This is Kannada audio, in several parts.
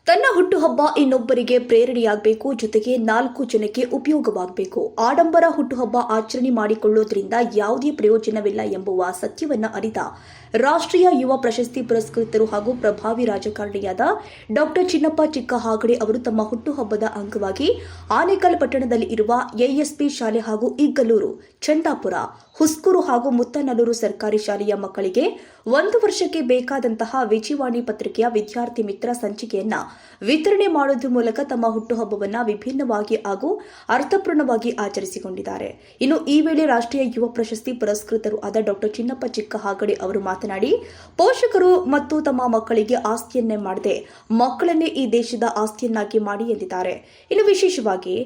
ತನ್ನ ಹುಟ್ಟುಹಬ್ಬ ಇನ್ನೊಬ್ಬರಿಗೆ ಪ್ರೇರಣೆಯಾಗಬೇಕು, ಜೊತೆಗೆ 4 ಜನಕ್ಕೆ ಉಪಯೋಗವಾಗಬೇಕು. ಆಡಂಬರ ಹುಟ್ಟುಹಬ್ಬ ಆಚರಣೆ ಮಾಡಿಕೊಳ್ಳುವುದರಿಂದ ಯಾವುದೇ ಪ್ರಯೋಜನವಿಲ್ಲ ಎಂಬುವ ಸತ್ಯವನ್ನು ಅರಿತ ರಾಷ್ಟ್ರೀಯ ಯುವ ಪ್ರಶಸ್ತಿ ಪುರಸ್ಕೃತರು ಹಾಗೂ ಪ್ರಭಾವಿ ರಾಜಕಾರಣಿಯಾದ ಡಾಕ್ಟರ್ ಚಿನ್ನಪ್ಪ ಚಿಕ್ಕಹಾಗಡೆ ಅವರು ತಮ್ಮ ಹುಟ್ಟುಹಬ್ಬದ ಅಂಗವಾಗಿ ಆನೇಕಲ್ ಪಟ್ಟಣದಲ್ಲಿ ಇರುವ ಎಎಸ್ಪಿ ಶಾಲೆ ಹಾಗೂ ಇಗ್ಗಲೂರು, ಚಂದಾಪುರ, ಹುಸ್ಕೂರು ಹಾಗೂ ಮುತ್ತನಲ್ಲೂರು ಸರ್ಕಾರಿ ಶಾಲೆಯ ಮಕ್ಕಳಿಗೆ 1 ವರ್ಷಕ್ಕೆ ಬೇಕಾದಂತಹ ವಿಜಯವಾಣಿ ಪತ್ರಿಕೆಯ ವಿದ್ಯಾರ್ಥಿ ಮಿತ್ರ ಸಂಚಿಕೆಯನ್ನ ವಿತರಣೆ ಮಾಡುವುದರ ಮೂಲಕ ತಮ್ಮ ಹುಟ್ಟುಹಬ್ಬವನ್ನು ವಿಭಿನ್ನವಾಗಿ ಹಾಗೂ ಅರ್ಥಪೂರ್ಣವಾಗಿ ಆಚರಿಸಿಕೊಂಡಿದ್ದಾರೆ. ಇನ್ನು ಈ ವೇಳೆ ರಾಷ್ಟ್ರೀಯ ಯುವ ಪ್ರಶಸ್ತಿ ಪುರಸ್ಕೃತರು ಆದ ಡಾಕ್ಟರ್ ಚಿನ್ನಪ್ಪ ಚಿಕ್ಕಹಾಗಡೆ ಅವರು ಮಾತನಾಡಿ, ಪೋಷಕರು ಮತ್ತು ತಮ್ಮ ಮಕ್ಕಳಿಗೆ ಆಸ್ತಿಯನ್ನೇ ಮಾಡದೆ ಮಕ್ಕಳನ್ನೇ ಈ ದೇಶದ ಆಸ್ತಿಯನ್ನಾಗಿ ಮಾಡಿ ಎಂದಿದ್ದಾರೆ. ಇನ್ನು ವಿಶೇಷವಾಗಿ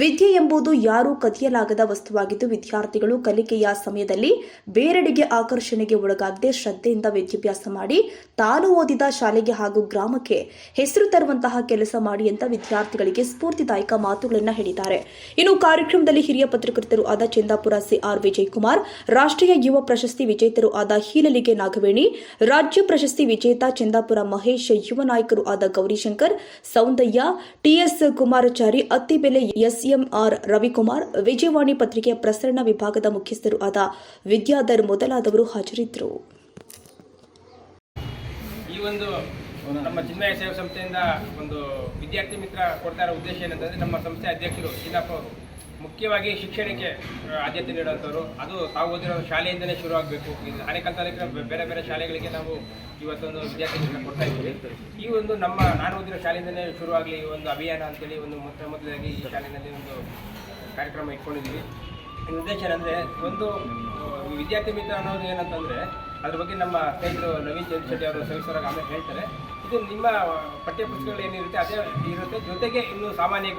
ವಿದ್ಯೆ ಎಂಬುದು ಯಾರೂ ಕದಿಯಲಾಗದ ವಸ್ತುವಾಗಿದ್ದು, ವಿದ್ಯಾರ್ಥಿಗಳು ಕಲಿಕೆಯ ಸಮಯದಲ್ಲಿ ಬೇರೆಡೆಗೆ ಆಕರ್ಷಣೆಗೆ ಒಳಗಾಗದೆ ಶ್ರದ್ಧೆಯಿಂದ ವಿದ್ಯಾಭ್ಯಾಸ ಮಾಡಿ ತಾನು ಓದಿದ ಶಾಲೆಗೆ ಹಾಗೂ ಗ್ರಾಮಕ್ಕೆ ಹೆಸರು ತರುವಂತಹ ಕೆಲಸ ಮಾಡಿ ಅಂತ ವಿದ್ಯಾರ್ಥಿಗಳಿಗೆ ಸ್ಫೂರ್ತಿದಾಯಕ ಮಾತುಗಳನ್ನು ಹೇಳಿದ್ದಾರೆ. ಇನ್ನು ಕಾರ್ಯಕ್ರಮದಲ್ಲಿ ಹಿರಿಯ ಪತ್ರಕರ್ತರು ಆದ ಚಂದಾಪುರ ಸಿಆರ್ ವಿಜಯಕುಮಾರ್, ರಾಷ್ಟ್ರೀಯ ಯುವ ಪ್ರಶಸ್ತಿ ವಿಜೇತರು ಆದ ಹೀಲಲಿಗೆ ನಾಗವೇಣಿ, ರಾಜ್ಯ ಪ್ರಶಸ್ತಿ ವಿಜೇತ ಚಂದಾಪುರ ಮಹೇಶ್, ಯುವ ನಾಯಕರು ಆದ ಗೌರಿಶಂಕರ್, ಸೌಂದಯ್ಯ, ಟಿಎಸ್ ಕುಮಾರಚಾರಿ, ಅತ್ತಿಬೆಲೆ ಎಸ್ಎಂಆರ್ ರವಿಕುಮಾರ್, ವಿಜಯವಾಣಿ ಪತ್ರಿಕೆಯ ಪ್ರಸರಣ ವಿಭಾಗದ ಮುಖ್ಯಸ್ಥರು ಆದ ವಿದ್ಯಾಧರ್ ಮೊದಲಾದವರು ಹಾಜರಿದ್ದರು. ಈ ಒಂದು ನಮ್ಮ ಚಿನ್ಮಯ ಸೇವಾ ಸಂಸ್ಥೆಯಿಂದ ಒಂದು ವಿದ್ಯಾರ್ಥಿ ಮಿತ್ರ ಕೊಡ್ತಾ ಇರೋ ಉದ್ದೇಶ ಏನಂತಂದರೆ, ನಮ್ಮ ಸಂಸ್ಥೆ ಅಧ್ಯಕ್ಷರು ಚಿನ್ನಪ್ಪ ಅವರು ಮುಖ್ಯವಾಗಿ ಶಿಕ್ಷಣಕ್ಕೆ ಆದ್ಯತೆ ನೀಡುವಂಥವ್ರು. ಅದು ತಾವು ಓದಿರೋ ಶಾಲೆಯಿಂದಲೇ ಶುರು ಆಗಬೇಕು. ಆನೇಕಲ್ ತಾಲೂಕಿನ ಬೇರೆ ಬೇರೆ ಶಾಲೆಗಳಿಗೆ ನಾವು ಇವತ್ತೊಂದು ವಿದ್ಯಾರ್ಥಿ ಮಿತ್ರ ಕೊಡ್ತಾ ಇದ್ದೀವಿ. ಈ ಒಂದು ನಾನು ಓದಿರೋ ಶಾಲೆಯಿಂದಲೇ ಶುರು ಆಗಲಿ ಈ ಒಂದು ಅಭಿಯಾನ ಅಂತೇಳಿ ಒಂದು ಮೊದಲಾಗಿ ಈ ಶಾಲೆಯಲ್ಲಿ ಒಂದು ಕಾರ್ಯಕ್ರಮ ಇಟ್ಕೊಂಡಿದ್ದೀವಿ. ಈ ಉದ್ದೇಶ ಏನಂದರೆ, ಒಂದು ವಿದ್ಯಾರ್ಥಿ ಮಿತ್ರ ಅನ್ನೋದು ಏನಂತಂದರೆ, ಅದ್ರ ಬಗ್ಗೆ ನಮ್ಮ ಸ್ನೇಹಿತರು ನವೀನ್ ಚಂದ್ರಶೆಟ್ಟಿ ಅವರು ಸವಿಸ್ತಾರವಾಗಿ ಆಮೇಲೆ ಹೇಳ್ತಾರೆ. ಇದು ನಿಮ್ಮ ಪಠ್ಯಪುಸ್ತಕಗಳು ಏನಿರುತ್ತೆ ಅದೇ ಇರುತ್ತೆ, ಜೊತೆಗೆ ಇನ್ನು ಸಾಮಾನ್ಯ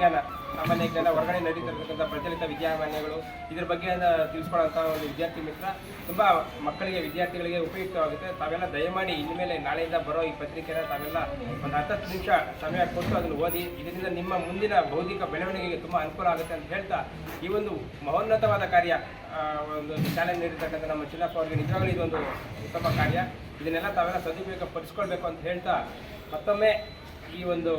ಜ್ಞಾನ ಹೊರಗಡೆ ನಡೀತಿರ್ತಕ್ಕಂಥ ಪ್ರಚಲಿತ ವಿದ್ಯಮಾನಗಳು ಇದ್ರ ಬಗ್ಗೆ ತಿಳಿಸ್ಕೊಳ್ಳೋಂಥ ಒಂದು ವಿದ್ಯಾರ್ಥಿ ಮಿತ್ರ ತುಂಬ ಮಕ್ಕಳಿಗೆ ವಿದ್ಯಾರ್ಥಿಗಳಿಗೆ ಉಪಯುಕ್ತವಾಗುತ್ತೆ. ತಾವೆಲ್ಲ ದಯಮಾಡಿ ಇನ್ಮೇಲೆ ನಾಳೆಯಿಂದ ಬರೋ ಈ ಪತ್ರಿಕೆನ ತಾವೆಲ್ಲ ಒಂದು 10 ನಿಮಿಷ ಸಮಯ ಕೊಟ್ಟು ಅದನ್ನು ಓದಿ. ಇದರಿಂದ ನಿಮ್ಮ ಮುಂದಿನ ಬೌದ್ಧಿಕ ಬೆಳವಣಿಗೆಗೆ ತುಂಬ ಅನುಕೂಲ ಆಗುತ್ತೆ ಅಂತ ಹೇಳ್ತಾ, ಈ ಒಂದು ಮಹೋನ್ನತವಾದ ಕಾರ್ಯ ಒಂದು ಶಾಲೆ ನೀಡಿರ್ತಕ್ಕಂಥ ನಮ್ಮ ಚಿನ್ನಪ್ಪ ಅವರಿಗೆ ನಿಜವಾಗಲೂ ಇದೊಂದು ಉತ್ತಮ ಕಾರ್ಯ. ಇದನ್ನೆಲ್ಲ ತಾವೆಲ್ಲ ಸದುಪಯೋಗ ಪಡಿಸ್ಕೊಳ್ಬೇಕು ಅಂತ ಹೇಳ್ತಾ, ಮತ್ತೊಮ್ಮೆ ಈ ಒಂದು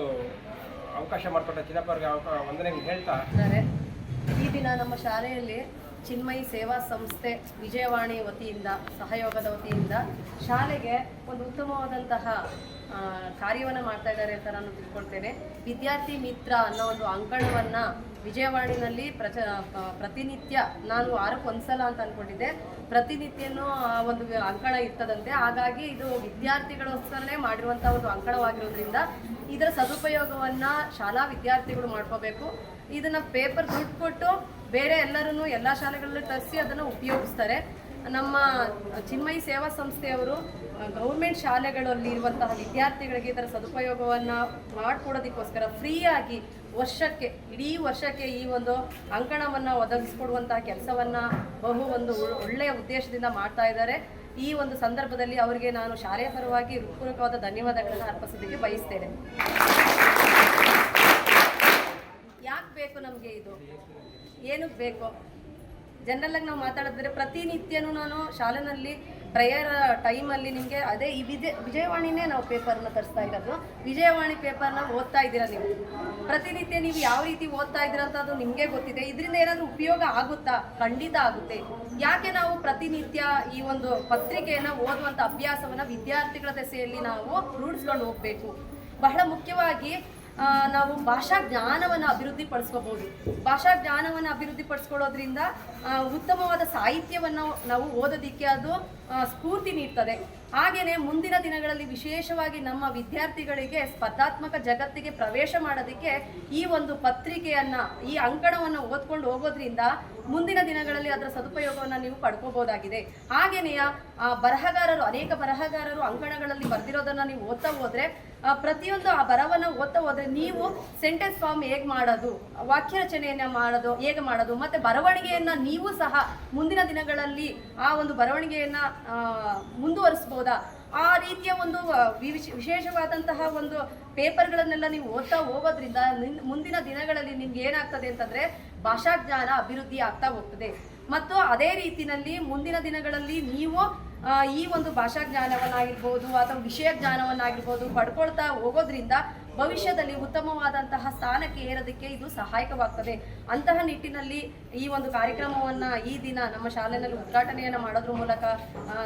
ಅವಕಾಶ ಮಾಡಿಕೊಟ್ಟ ಚಿನ್ನಪ್ಪ ಅವರಿಗೆ ವಂದನೆ ಹೇಳ್ತಾ, ಈ ದಿನ ನಮ್ಮ ಶಾಲೆಯಲ್ಲಿ ಚಿನ್ಮಯಿ ಸೇವಾ ಸಂಸ್ಥೆ ವಿಜಯವಾಣಿ ವತಿಯಿಂದ, ಸಹಯೋಗದ ವತಿಯಿಂದ ಶಾಲೆಗೆ ಒಂದು ಉತ್ತಮವಾದಂತಹ ಕಾರ್ಯವನ್ನು ಮಾಡ್ತಾ ಇದ್ದಾರೆ ಅಂತ ನಾನು ತಿಳ್ಕೊಳ್ತೇನೆ. ವಿದ್ಯಾರ್ಥಿ ಮಿತ್ರ ಅನ್ನೋ ಒಂದು ಅಂಕಣವನ್ನು ವಿಜಯವಾಣಿನಲ್ಲಿ ಪ್ರತಿನಿತ್ಯ, ನಾನು ವಾರಕ್ಕೆ ಒಂದ್ಸಲ ಅಂತ ಅಂದ್ಕೊಂಡಿದ್ದೆ, ಪ್ರತಿನಿತ್ಯನೂ ಆ ಒಂದು ಅಂಕಣ ಇರ್ತದಂತೆ. ಹಾಗಾಗಿ ಇದು ವಿದ್ಯಾರ್ಥಿಗಳೋಸ್ಕರನೇ ಮಾಡಿರುವಂಥ ಒಂದು ಅಂಕಣವಾಗಿರೋದ್ರಿಂದ ಇದರ ಸದುಪಯೋಗವನ್ನು ಶಾಲಾ ವಿದ್ಯಾರ್ಥಿಗಳು ಮಾಡ್ಕೋಬೇಕು. ಇದನ್ನು ಪೇಪರ್ ದುಡ್ಡು ಕೊಟ್ಟು ಬೇರೆ ಎಲ್ಲ ಶಾಲೆಗಳಲ್ಲಿ ತರಿಸಿ ಅದನ್ನು ಉಪಯೋಗಿಸ್ತಾರೆ. ನಮ್ಮ ಚಿನ್ಮಯಿ ಸೇವಾ ಸಂಸ್ಥೆಯವರು ಗೌರ್ಮೆಂಟ್ ಶಾಲೆಗಳಲ್ಲಿ ಇರುವಂತಹ ವಿದ್ಯಾರ್ಥಿಗಳಿಗೆ ಇದರ ಸದುಪಯೋಗವನ್ನು ಮಾಡಿಕೊಡೋದಕ್ಕೋಸ್ಕರ ಫ್ರೀಯಾಗಿ ಇಡೀ ವರ್ಷಕ್ಕೆ ಈ ಒಂದು ಅಂಕಣವನ್ನು ಒದಗಿಸಿಕೊಡುವಂತಹ ಕೆಲಸವನ್ನು ಒಂದು ಒಳ್ಳೆಯ ಉದ್ದೇಶದಿಂದ ಮಾಡ್ತಾ ಇದ್ದಾರೆ. ಈ ಒಂದು ಸಂದರ್ಭದಲ್ಲಿ ಅವರಿಗೆ ನಾನು ಶಾಲೆಯ ಪರವಾಗಿ ಹೃತ್ಪೂರ್ವಕವಾದ ಧನ್ಯವಾದಗಳನ್ನು ಅರ್ಪಿಸೋದಕ್ಕೆ ಬಯಸ್ತೇನೆ. ಯಾಕೆ ಬೇಕು ನಮಗೆ ಇದು, ಏನಕ್ಕೆ ಬೇಕು? ಜನರಲ್ಲಾಗಿ ನಾವು ಮಾತಾಡಿದ್ರೆ, ಪ್ರತಿನಿತ್ಯನೂ ನಾನು ಶಾಲೆಯಲ್ಲಿ ಪ್ರೇಯರ್ ಟೈಮಲ್ಲಿ ನಿಮಗೆ ಅದೇ ಈ ವಿಜಯವಾಣಿನೇ ನಾವು ಪೇಪರ್ನ ತರಿಸ್ತಾ ಇರೋದು. ವಿಜಯವಾಣಿ ಪೇಪರ್ನ ಓದ್ತಾ ಇದ್ದೀರಾ ನೀವು. ಪ್ರತಿನಿತ್ಯ ನೀವು ಯಾವ ರೀತಿ ಓದ್ತಾ ಇದ್ದೀರಾ ಅಂತ ಅದು ನಿಮಗೆ ಗೊತ್ತಿದೆ. ಇದರಿಂದ ಏನಾದರೂ ಉಪಯೋಗ ಆಗುತ್ತಾ? ಖಂಡಿತ ಆಗುತ್ತೆ. ಯಾಕೆ ನಾವು ಪ್ರತಿನಿತ್ಯ ಈ ಒಂದು ಪತ್ರಿಕೆಯನ್ನು ಓದುವಂಥ ಅಭ್ಯಾಸವನ್ನು ವಿದ್ಯಾರ್ಥಿಗಳ ದೆಸೆಯಲ್ಲಿ ನಾವು ರೂಢಿಸ್ಕೊಂಡು ಹೋಗಬೇಕು. ಬಹಳ ಮುಖ್ಯವಾಗಿ ನಾವು ಭಾಷಾ ಜ್ಞಾನವನ್ನು ಅಭಿವೃದ್ಧಿಪಡಿಸ್ಕೋಬೋದು. ಭಾಷಾ ಜ್ಞಾನವನ್ನು ಅಭಿವೃದ್ಧಿಪಡಿಸ್ಕೊಳ್ಳೋದ್ರಿಂದ ಉತ್ತಮವಾದ ಸಾಹಿತ್ಯವನ್ನು ನಾವು ಓದೋದಕ್ಕೆ ಅದು ಸ್ಫೂರ್ತಿ ನೀಡ್ತದೆ. ಹಾಗೆಯೇ ಮುಂದಿನ ದಿನಗಳಲ್ಲಿ ವಿಶೇಷವಾಗಿ ನಮ್ಮ ವಿದ್ಯಾರ್ಥಿಗಳಿಗೆ ಸ್ಪರ್ಧಾತ್ಮಕ ಜಗತ್ತಿಗೆ ಪ್ರವೇಶ ಮಾಡೋದಕ್ಕೆ ಈ ಒಂದು ಪತ್ರಿಕೆಯನ್ನು, ಈ ಅಂಕಣವನ್ನು ಓದ್ಕೊಂಡು ಹೋಗೋದ್ರಿಂದ ಮುಂದಿನ ದಿನಗಳಲ್ಲಿ ಅದರ ಸದುಪಯೋಗವನ್ನು ನೀವು ಪಡ್ಕೋಬೋದಾಗಿದೆ. ಹಾಗೆಯೇ ಅನೇಕ ಬರಹಗಾರರು ಅಂಕಣಗಳಲ್ಲಿ ಬರೆದಿರೋದನ್ನು ನೀವು ಓದ್ತಾ ಹೋದರೆ, ಪ್ರತಿಯೊಂದು ಆ ಬರಹವನ್ನು ಓದ್ತಾ ಹೋದರೆ ನೀವು ಸೆಂಟೆನ್ಸ್ ಫಾರ್ಮ್ ಹೇಗೆ ಮಾಡೋದು, ವಾಕ್ಯ ರಚನೆಯನ್ನು ಮಾಡೋದು ಹೇಗೆ ಮಾಡೋದು, ಮತ್ತು ಬರವಣಿಗೆಯನ್ನು ನೀವು ಸಹ ಮುಂದಿನ ದಿನಗಳಲ್ಲಿ ಆ ಒಂದು ಬರವಣಿಗೆಯನ್ನು ಮುಂದುವರಿಸ್ಬೋದಾ, ಆ ರೀತಿಯ ಒಂದು ವಿಶೇಷವಾದಂತಹ ಒಂದು ಪೇಪರ್ಗಳನ್ನೆಲ್ಲ ನೀವು ಓದ್ತಾ ಹೋಗೋದ್ರಿಂದ ಮುಂದಿನ ದಿನಗಳಲ್ಲಿ ನಿಮ್ಗೆ ಏನಾಗ್ತದೆ ಅಂತಂದರೆ ಭಾಷಾಜ್ಞಾನ ಅಭಿವೃದ್ಧಿ ಆಗ್ತಾ ಹೋಗ್ತದೆ. ಮತ್ತು ಅದೇ ರೀತಿಯಲ್ಲಿ ಮುಂದಿನ ದಿನಗಳಲ್ಲಿ ನೀವು ಈ ಒಂದು ಭಾಷಾ ಜ್ಞಾನವನ್ನಾಗಿರ್ಬೋದು ಅಥವಾ ವಿಷಯ ಜ್ಞಾನವನ್ನಾಗಿರ್ಬೋದು ಪಡ್ಕೊಳ್ತಾ ಹೋಗೋದ್ರಿಂದ ಭವಿಷ್ಯದಲ್ಲಿ ಉತ್ತಮವಾದಂತಹ ಸ್ಥಾನಕ್ಕೆ ಏರೋದಕ್ಕೆ ಇದು ಸಹಾಯಕವಾಗ್ತದೆ. ಅಂತಹ ನಿಟ್ಟಿನಲ್ಲಿ ಈ ಒಂದು ಕಾರ್ಯಕ್ರಮವನ್ನು ಈ ದಿನ ನಮ್ಮ ಶಾಲೆಯಲ್ಲಿ ಉದ್ಘಾಟನೆಯನ್ನು ಮಾಡೋದ್ರ ಮೂಲಕ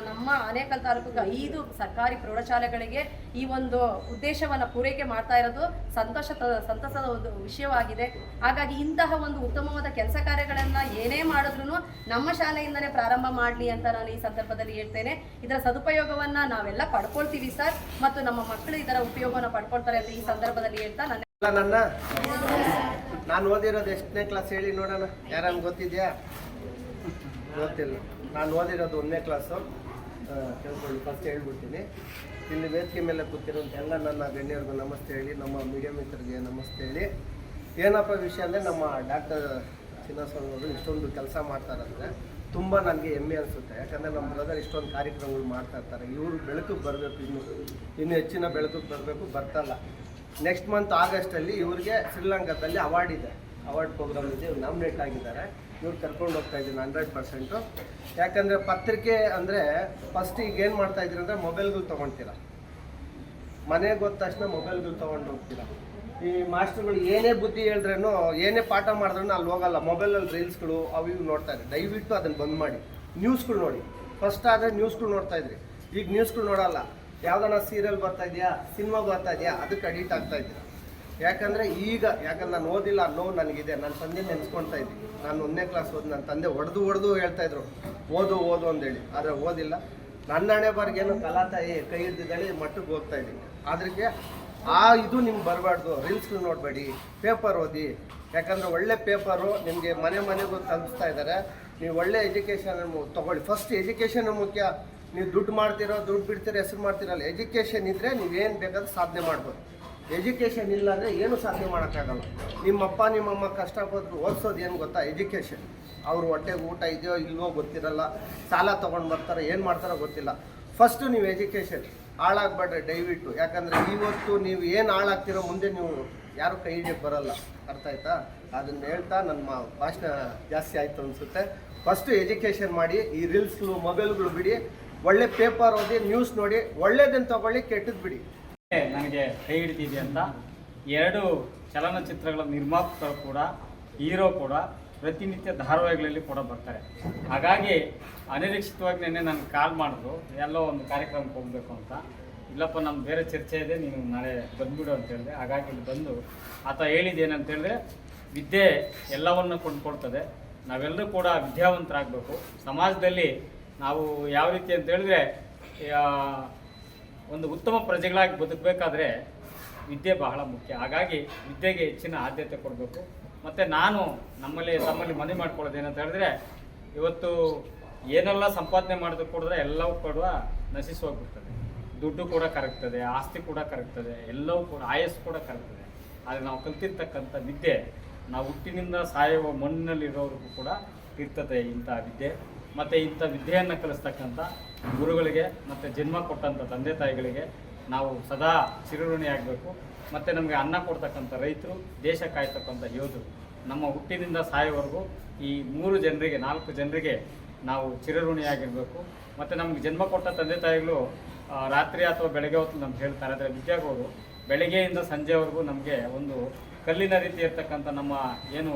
ನಮ್ಮ ಆನೇಕಲ್ ತಾಲೂಕಿಗೆ 5 ಸರ್ಕಾರಿ ಪ್ರೌಢಶಾಲೆಗಳಿಗೆ ಈ ಒಂದು ಉದ್ದೇಶವನ್ನು ಪೂರೈಕೆ ಮಾಡ್ತಾ ಇರೋದು ಸಂತಸದ ಒಂದು ವಿಷಯವಾಗಿದೆ. ಹಾಗಾಗಿ ಇಂತಹ ಒಂದು ಉತ್ತಮವಾದ ಕೆಲಸ ಕಾರ್ಯಗಳನ್ನು ಏನೇ ಮಾಡಿದ್ರು ನಮ್ಮ ಶಾಲೆಯಿಂದನೇ ಪ್ರಾರಂಭ ಮಾಡಲಿ ಅಂತ ನಾನು ಈ ಸಂದರ್ಭದಲ್ಲಿ ಹೇಳ್ತೇನೆ. ಇದರ ಸದುಪಯೋಗವನ್ನು ನಾವೆಲ್ಲ ಪಡ್ಕೊಳ್ತೀವಿ ಸರ್, ಮತ್ತು ನಮ್ಮ ಮಕ್ಕಳು ಇದರ ಉಪಯೋಗವನ್ನು ಪಡ್ಕೊಳ್ತಾರೆ ಅಂತ ಈ ಸಂದರ್ಭದಲ್ಲಿ ಹೇಳ್ತಾ ನಾನು ಓದಿರೋದು ಎಷ್ಟನೇ ಕ್ಲಾಸ್ ಹೇಳಿ ನೋಡೋಣ, ಯಾರನ್ನು ಗೊತ್ತಿದೆಯಾ? ಗೊತ್ತಿಲ್ಲ. ನಾನು ಓದಿರೋದು 1ನೇ ಕ್ಲಾಸು. ಕೇಳ್ಕೊಳ್ಳಿ, ಫಸ್ಟ್ ಹೇಳ್ಬಿಡ್ತೀನಿ. ಇಲ್ಲಿ ವೇದಿಕೆ ಮೇಲೆ ಕೂತಿರೋಂಥ ಎಲ್ಲ ನನ್ನ ಗಣ್ಯರಿಗೂ ನಮಸ್ತೆ ಹೇಳಿ, ನಮ್ಮ ಮೀಡಿಯಾ ಮಿತ್ರರಿಗೆ ನಮಸ್ತೆ ಹೇಳಿ. ಏನಪ್ಪ ವಿಷಯ ಅಂದರೆ, ನಮ್ಮ ಡಾಕ್ಟರ್ ಚಿನ್ನಸ್ವಾಮಿ ಅವರು ಇಷ್ಟೊಂದು ಕೆಲಸ ಮಾಡ್ತಾರಂದರೆ ತುಂಬ ನನಗೆ ಹೆಮ್ಮೆ ಅನಿಸುತ್ತೆ. ಯಾಕಂದರೆ ನಮ್ಮ ಬ್ರದರ್ ಇಷ್ಟೊಂದು ಕಾರ್ಯಕ್ರಮಗಳು ಮಾಡ್ತಾ ಇರ್ತಾರೆ. ಇವರು ಬೆಳಕಿಗೆ ಬರಬೇಕು, ಇನ್ನೂ ಹೆಚ್ಚಿನ ಬೆಳಕಿಗೆ ಬರಬೇಕು, ಬರ್ತಲ್ಲ. ನೆಕ್ಸ್ಟ್ ಮಂತ್ ಆಗಸ್ಟಲ್ಲಿ ಇವ್ರಿಗೆ ಶ್ರೀಲಂಕಾದಲ್ಲಿ ಅವಾರ್ಡ್ ಇದೆ, ಅವಾರ್ಡ್ ಪ್ರೋಗ್ರಾಮ್ ಇದೆ, ಇವ್ರು ನಾಮಿನೇಟ್ ಆಗಿದ್ದಾರೆ. ಇವ್ರು ಕರ್ಕೊಂಡು ಹೋಗ್ತಾ ಇದ್ದೀನಿ 100%. ಯಾಕಂದರೆ ಪತ್ರಿಕೆ ಅಂದರೆ ಫಸ್ಟ್ ಈಗ ಏನು ಮಾಡ್ತಾ ಇದ್ದೀರಿ ಅಂದರೆ ಮೊಬೈಲ್ಗಳು ತೊಗೊಳ್ತೀರ, ಮನೆಗೆ ಹೋದ ತಕ್ಷಣ ಮೊಬೈಲ್ಗಳು ತೊಗೊಂಡು ಹೋಗ್ತೀರ. ಈ ಮಾಸ್ಟರ್ಗಳು ಏನೇ ಬುದ್ಧಿ ಹೇಳಿದ್ರೇನು, ಏನೇ ಪಾಠ ಮಾಡಿದ್ರೂ ಅಲ್ಲಿ ಹೋಗಲ್ಲ, ಮೊಬೈಲಲ್ಲಿ ರೀಲ್ಸ್ಗಳು ಅವು ಇವು ನೋಡ್ತಾರೆ. ದಯವಿಟ್ಟು ಅದನ್ನು ಬಂದ್ ಮಾಡಿ. ನ್ಯೂಸ್ಗಳು ನೋಡಿ. ಫಸ್ಟ್ ಆದರೆ ನ್ಯೂಸ್ಗಳು ನೋಡ್ತಾ ಇದ್ರಿ, ಈಗ ನ್ಯೂಸ್ಗಳು ನೋಡಲ್ಲ. ಯಾವ್ದಾನ ಸೀರಿಯಲ್ ಬರ್ತಾ ಇದೆಯಾ, ಸಿನಿಮಾ ಬರ್ತಾ ಇದೆಯಾ, ಅದಕ್ಕೆ ಅಡಿಕ್ಟ್ ಆಗ್ತಾ ಇದ್ದೀರಾ. ಯಾಕಂದರೆ ಯಾಕಂದ್ರೆ ನಾನು ಓದಿಲ್ಲ ಅನ್ನೋ ನನಗಿದೆ. ನನ್ನ ತಂದೆ ನೆನೆಸ್ಕೊಳ್ತಾ ಇದ್ದೀನಿ. ನಾನು 1ನೇ ಕ್ಲಾಸ್ ಓದಿ ನನ್ನ ತಂದೆ ಹೊಡೆದು ಹೇಳ್ತಾಯಿದ್ರು, ಓದು ಅಂದೇಳಿ. ಆದರೆ ಓದಿಲ್ಲ. ನನ್ನ ಹಣೆ ಬರ್ಗೇನು ಕಲಾತಾಯಿ ಕೈ ಹಿಡಿದಿದ್ದಾಳೆ, ಮಟ್ಟಕ್ಕೆ ಹೋಗ್ತಾ ಇದ್ದೀನಿ. ಅದಕ್ಕೆ ಇದು ನಿಮ್ಗೆ ಬರಬಾರ್ದು. ರೀಲ್ಸ್ಗಳು ನೋಡಬೇಡಿ, ಪೇಪರ್ ಓದಿ. ಯಾಕಂದರೆ ಒಳ್ಳೆ ಪೇಪರು ನಿಮಗೆ ಮನೆಗೂ ತಲುಪಿಸ್ತಾ ಇದ್ದಾರೆ. ನೀವು ಒಳ್ಳೆ ಎಜುಕೇಷನ್ ತೊಗೊಳ್ಳಿ. ಫಸ್ಟ್ ಎಜುಕೇಷನ್ ಮುಖ್ಯ. ನೀವು ದುಡ್ಡು ಮಾಡ್ತೀರೋ, ದುಡ್ಡು ಬಿಡ್ತೀರೋ, ಹೆಸರು ಮಾಡ್ತೀರಲ್ಲ. ಎಜುಕೇಷನ್ ಇದ್ದರೆ ನೀವೇನು ಬೇಕಾದ್ರೂ ಸಾಧನೆ ಮಾಡ್ಬೋದು. ಎಜುಕೇಷನ್ ಇಲ್ಲ ಅಂದರೆ ಏನೂ ಸಾಧನೆ ಮಾಡೋಕ್ಕಾಗಲ್ಲ. ನಿಮ್ಮಪ್ಪ ನಿಮ್ಮಮ್ಮ ಕಷ್ಟಪಟ್ಟು ಓದಿಸೋದು ಏನು ಗೊತ್ತಾ? ಎಜುಕೇಷನ್. ಅವ್ರ ಹೊಟ್ಟೆಗೆ ಊಟ ಇದೆಯೋ ಇಲ್ವೋ ಗೊತ್ತಿರಲ್ಲ, ಸಾಲ ತೊಗೊಂಡು ಬರ್ತಾರೋ ಏನು ಮಾಡ್ತಾರೋ ಗೊತ್ತಿಲ್ಲ. ಫಸ್ಟು ನೀವು ಎಜುಕೇಷನ್ ಹಾಳಾಗಬೇಡ್ರಿ ದಯವಿಟ್ಟು. ಯಾಕಂದರೆ ಇವತ್ತು ನೀವು ಏನು ಹಾಳಾಗ್ತಿರೋ ಮುಂದೆ ನೀವು ಯಾರು ಕೈ ಹಿಡಿಯೋಕ್ಕೆ ಬರಲ್ಲ. ಅರ್ಥ ಆಯ್ತಾ? ಅದನ್ನು ಹೇಳ್ತಾ ನನ್ನ ಭಾಷಣ ಜಾಸ್ತಿ ಆಯಿತು ಅನಿಸುತ್ತೆ. ಫಸ್ಟು ಎಜುಕೇಷನ್ ಮಾಡಿ, ಈ ರೀಲ್ಸ್ಗಳು ಮೊಬೈಲ್ಗಳು ಬಿಡಿ, ಒಳ್ಳೆ ಪೇಪರ್ ಓದಿ, ನ್ಯೂಸ್ ನೋಡಿ, ಒಳ್ಳೇದನ್ನು ತಗೊಳ್ಳಿ, ಕೆಟ್ಟದ್ದು ಬಿಡಿ. ನನಗೆ ಕೈ ಹಿಡಿದಿದೆ ಅಂತ 2 ಚಲನಚಿತ್ರಗಳ ನಿರ್ಮಾಪಕರು ಕೂಡ, ಹೀರೋ ಕೂಡ ಪ್ರತಿನಿತ್ಯ ಧಾರಾವಾಹಿಗಳಲ್ಲಿ ಕೂಡ ಬರ್ತಾರೆ. ಹಾಗಾಗಿ ಅನಿರೀಕ್ಷಿತವಾಗಿ ನೆನ್ನೆ ನನಗೆ ಕಾಲ್ ಮಾಡಿದ್ರು, ಎಲ್ಲೋ ಒಂದು ಕಾರ್ಯಕ್ರಮಕ್ಕೆ ಹೋಗಬೇಕು ಅಂತ. ಇಲ್ಲಪ್ಪ ನಮ್ಮ ಬೇರೆ ಚರ್ಚೆ ಇದೆ, ನೀನು ನಾಳೆ ಬಂದುಬಿಡು ಅಂತ ಹೇಳಿದೆ. ಹಾಗಾಗಿ ಇಲ್ಲಿ ಬಂದು ಆತ ಹೇಳಿದ್ದೇನಂತ ಹೇಳಿದ್ರೆ, ವಿದ್ಯೆ ಎಲ್ಲವನ್ನು ಕೊಂಡ್ಕೊಳ್ತದೆ. ನಾವೆಲ್ಲರೂ ಕೂಡ ವಿದ್ಯಾವಂತರಾಗಬೇಕು. ಸಮಾಜದಲ್ಲಿ ನಾವು ಯಾವ ರೀತಿ ಅಂತ ಹೇಳಿದ್ರೆ, ಒಂದು ಉತ್ತಮ ಪ್ರಜೆಗಳಾಗಿ ಬದುಕಬೇಕಾದ್ರೆ ವಿದ್ಯೆ ಬಹಳ ಮುಖ್ಯ. ಹಾಗಾಗಿ ವಿದ್ಯೆಗೆ ಹೆಚ್ಚಿನ ಆದ್ಯತೆ ಕೊಡಬೇಕು. ಮತ್ತು ನಾನು ತಮ್ಮಲ್ಲಿ ಮನವಿ ಮಾಡ್ಕೊಳ್ಳೋದೇನಂತ ಹೇಳಿದ್ರೆ, ಇವತ್ತು ಏನೆಲ್ಲ ಸಂಪಾದನೆ ಮಾಡಿದ್ರು ಕೂಡ ಎಲ್ಲವೂ ಕೂಡ ನಶಿಸಿ ಹೋಗ್ಬಿಡ್ತದೆ. ದುಡ್ಡು ಕೂಡ ಕರಗ್ತದೆ, ಆಸ್ತಿ ಕೂಡ ಕರಗ್ತದೆ, ಎಲ್ಲವೂ ಕೂಡ ಆಯಸ್ಸು ಕೂಡ ಕರಗ್ತದೆ. ಆದರೆ ನಾವು ಕಲ್ತಿರ್ತಕ್ಕಂಥ ವಿದ್ಯೆ, ನಾವು ಹುಟ್ಟಿನಿಂದ ಸಾಯುವ ಮಣ್ಣಿನಲ್ಲಿರೋರಿಗೂ ಕೂಡ ಇರ್ತದೆ ಇಂಥ ವಿದ್ಯೆ. ಮತ್ತು ಇಂಥ ವಿದ್ಯೆಯನ್ನು ಕಲಿಸ್ತಕ್ಕಂಥ ಗುರುಗಳಿಗೆ ಮತ್ತು ಜನ್ಮ ಕೊಟ್ಟಂಥ ತಂದೆ ತಾಯಿಗಳಿಗೆ ನಾವು ಸದಾ ಚಿರಋಣಿಯಾಗಬೇಕು. ಮತ್ತು ನಮಗೆ ಅನ್ನ ಕೊಡ್ತಕ್ಕಂಥ ರೈತರು, ದೇಶ ಕಾಯ್ತಕ್ಕಂಥ ಯೋಧರು, ನಮ್ಮ ಹುಟ್ಟಿನಿಂದ ಸಾಯೋವರೆಗೂ ಈ 3 ಜನರಿಗೆ 4 ಜನರಿಗೆ ನಾವು ಚಿರಋಣಿಯಾಗಿರಬೇಕು. ಮತ್ತು ನಮಗೆ ಜನ್ಮ ಕೊಟ್ಟ ತಂದೆ ತಾಯಿಗಳು ರಾತ್ರಿ ಅಥವಾ ಬೆಳಗ್ಗೆ ಹೊತ್ತು ನಮ್ಗೆ ಹೇಳ್ತಾರೆ. ಆದರೆ ವಿದ್ಯಾಗುರು ಬೆಳಗ್ಗೆಯಿಂದ ಸಂಜೆವರೆಗೂ ನಮಗೆ ಒಂದು ಕಲ್ಲಿನ ರೀತಿ ಇರ್ತಕ್ಕಂಥ ನಮ್ಮ ಏನು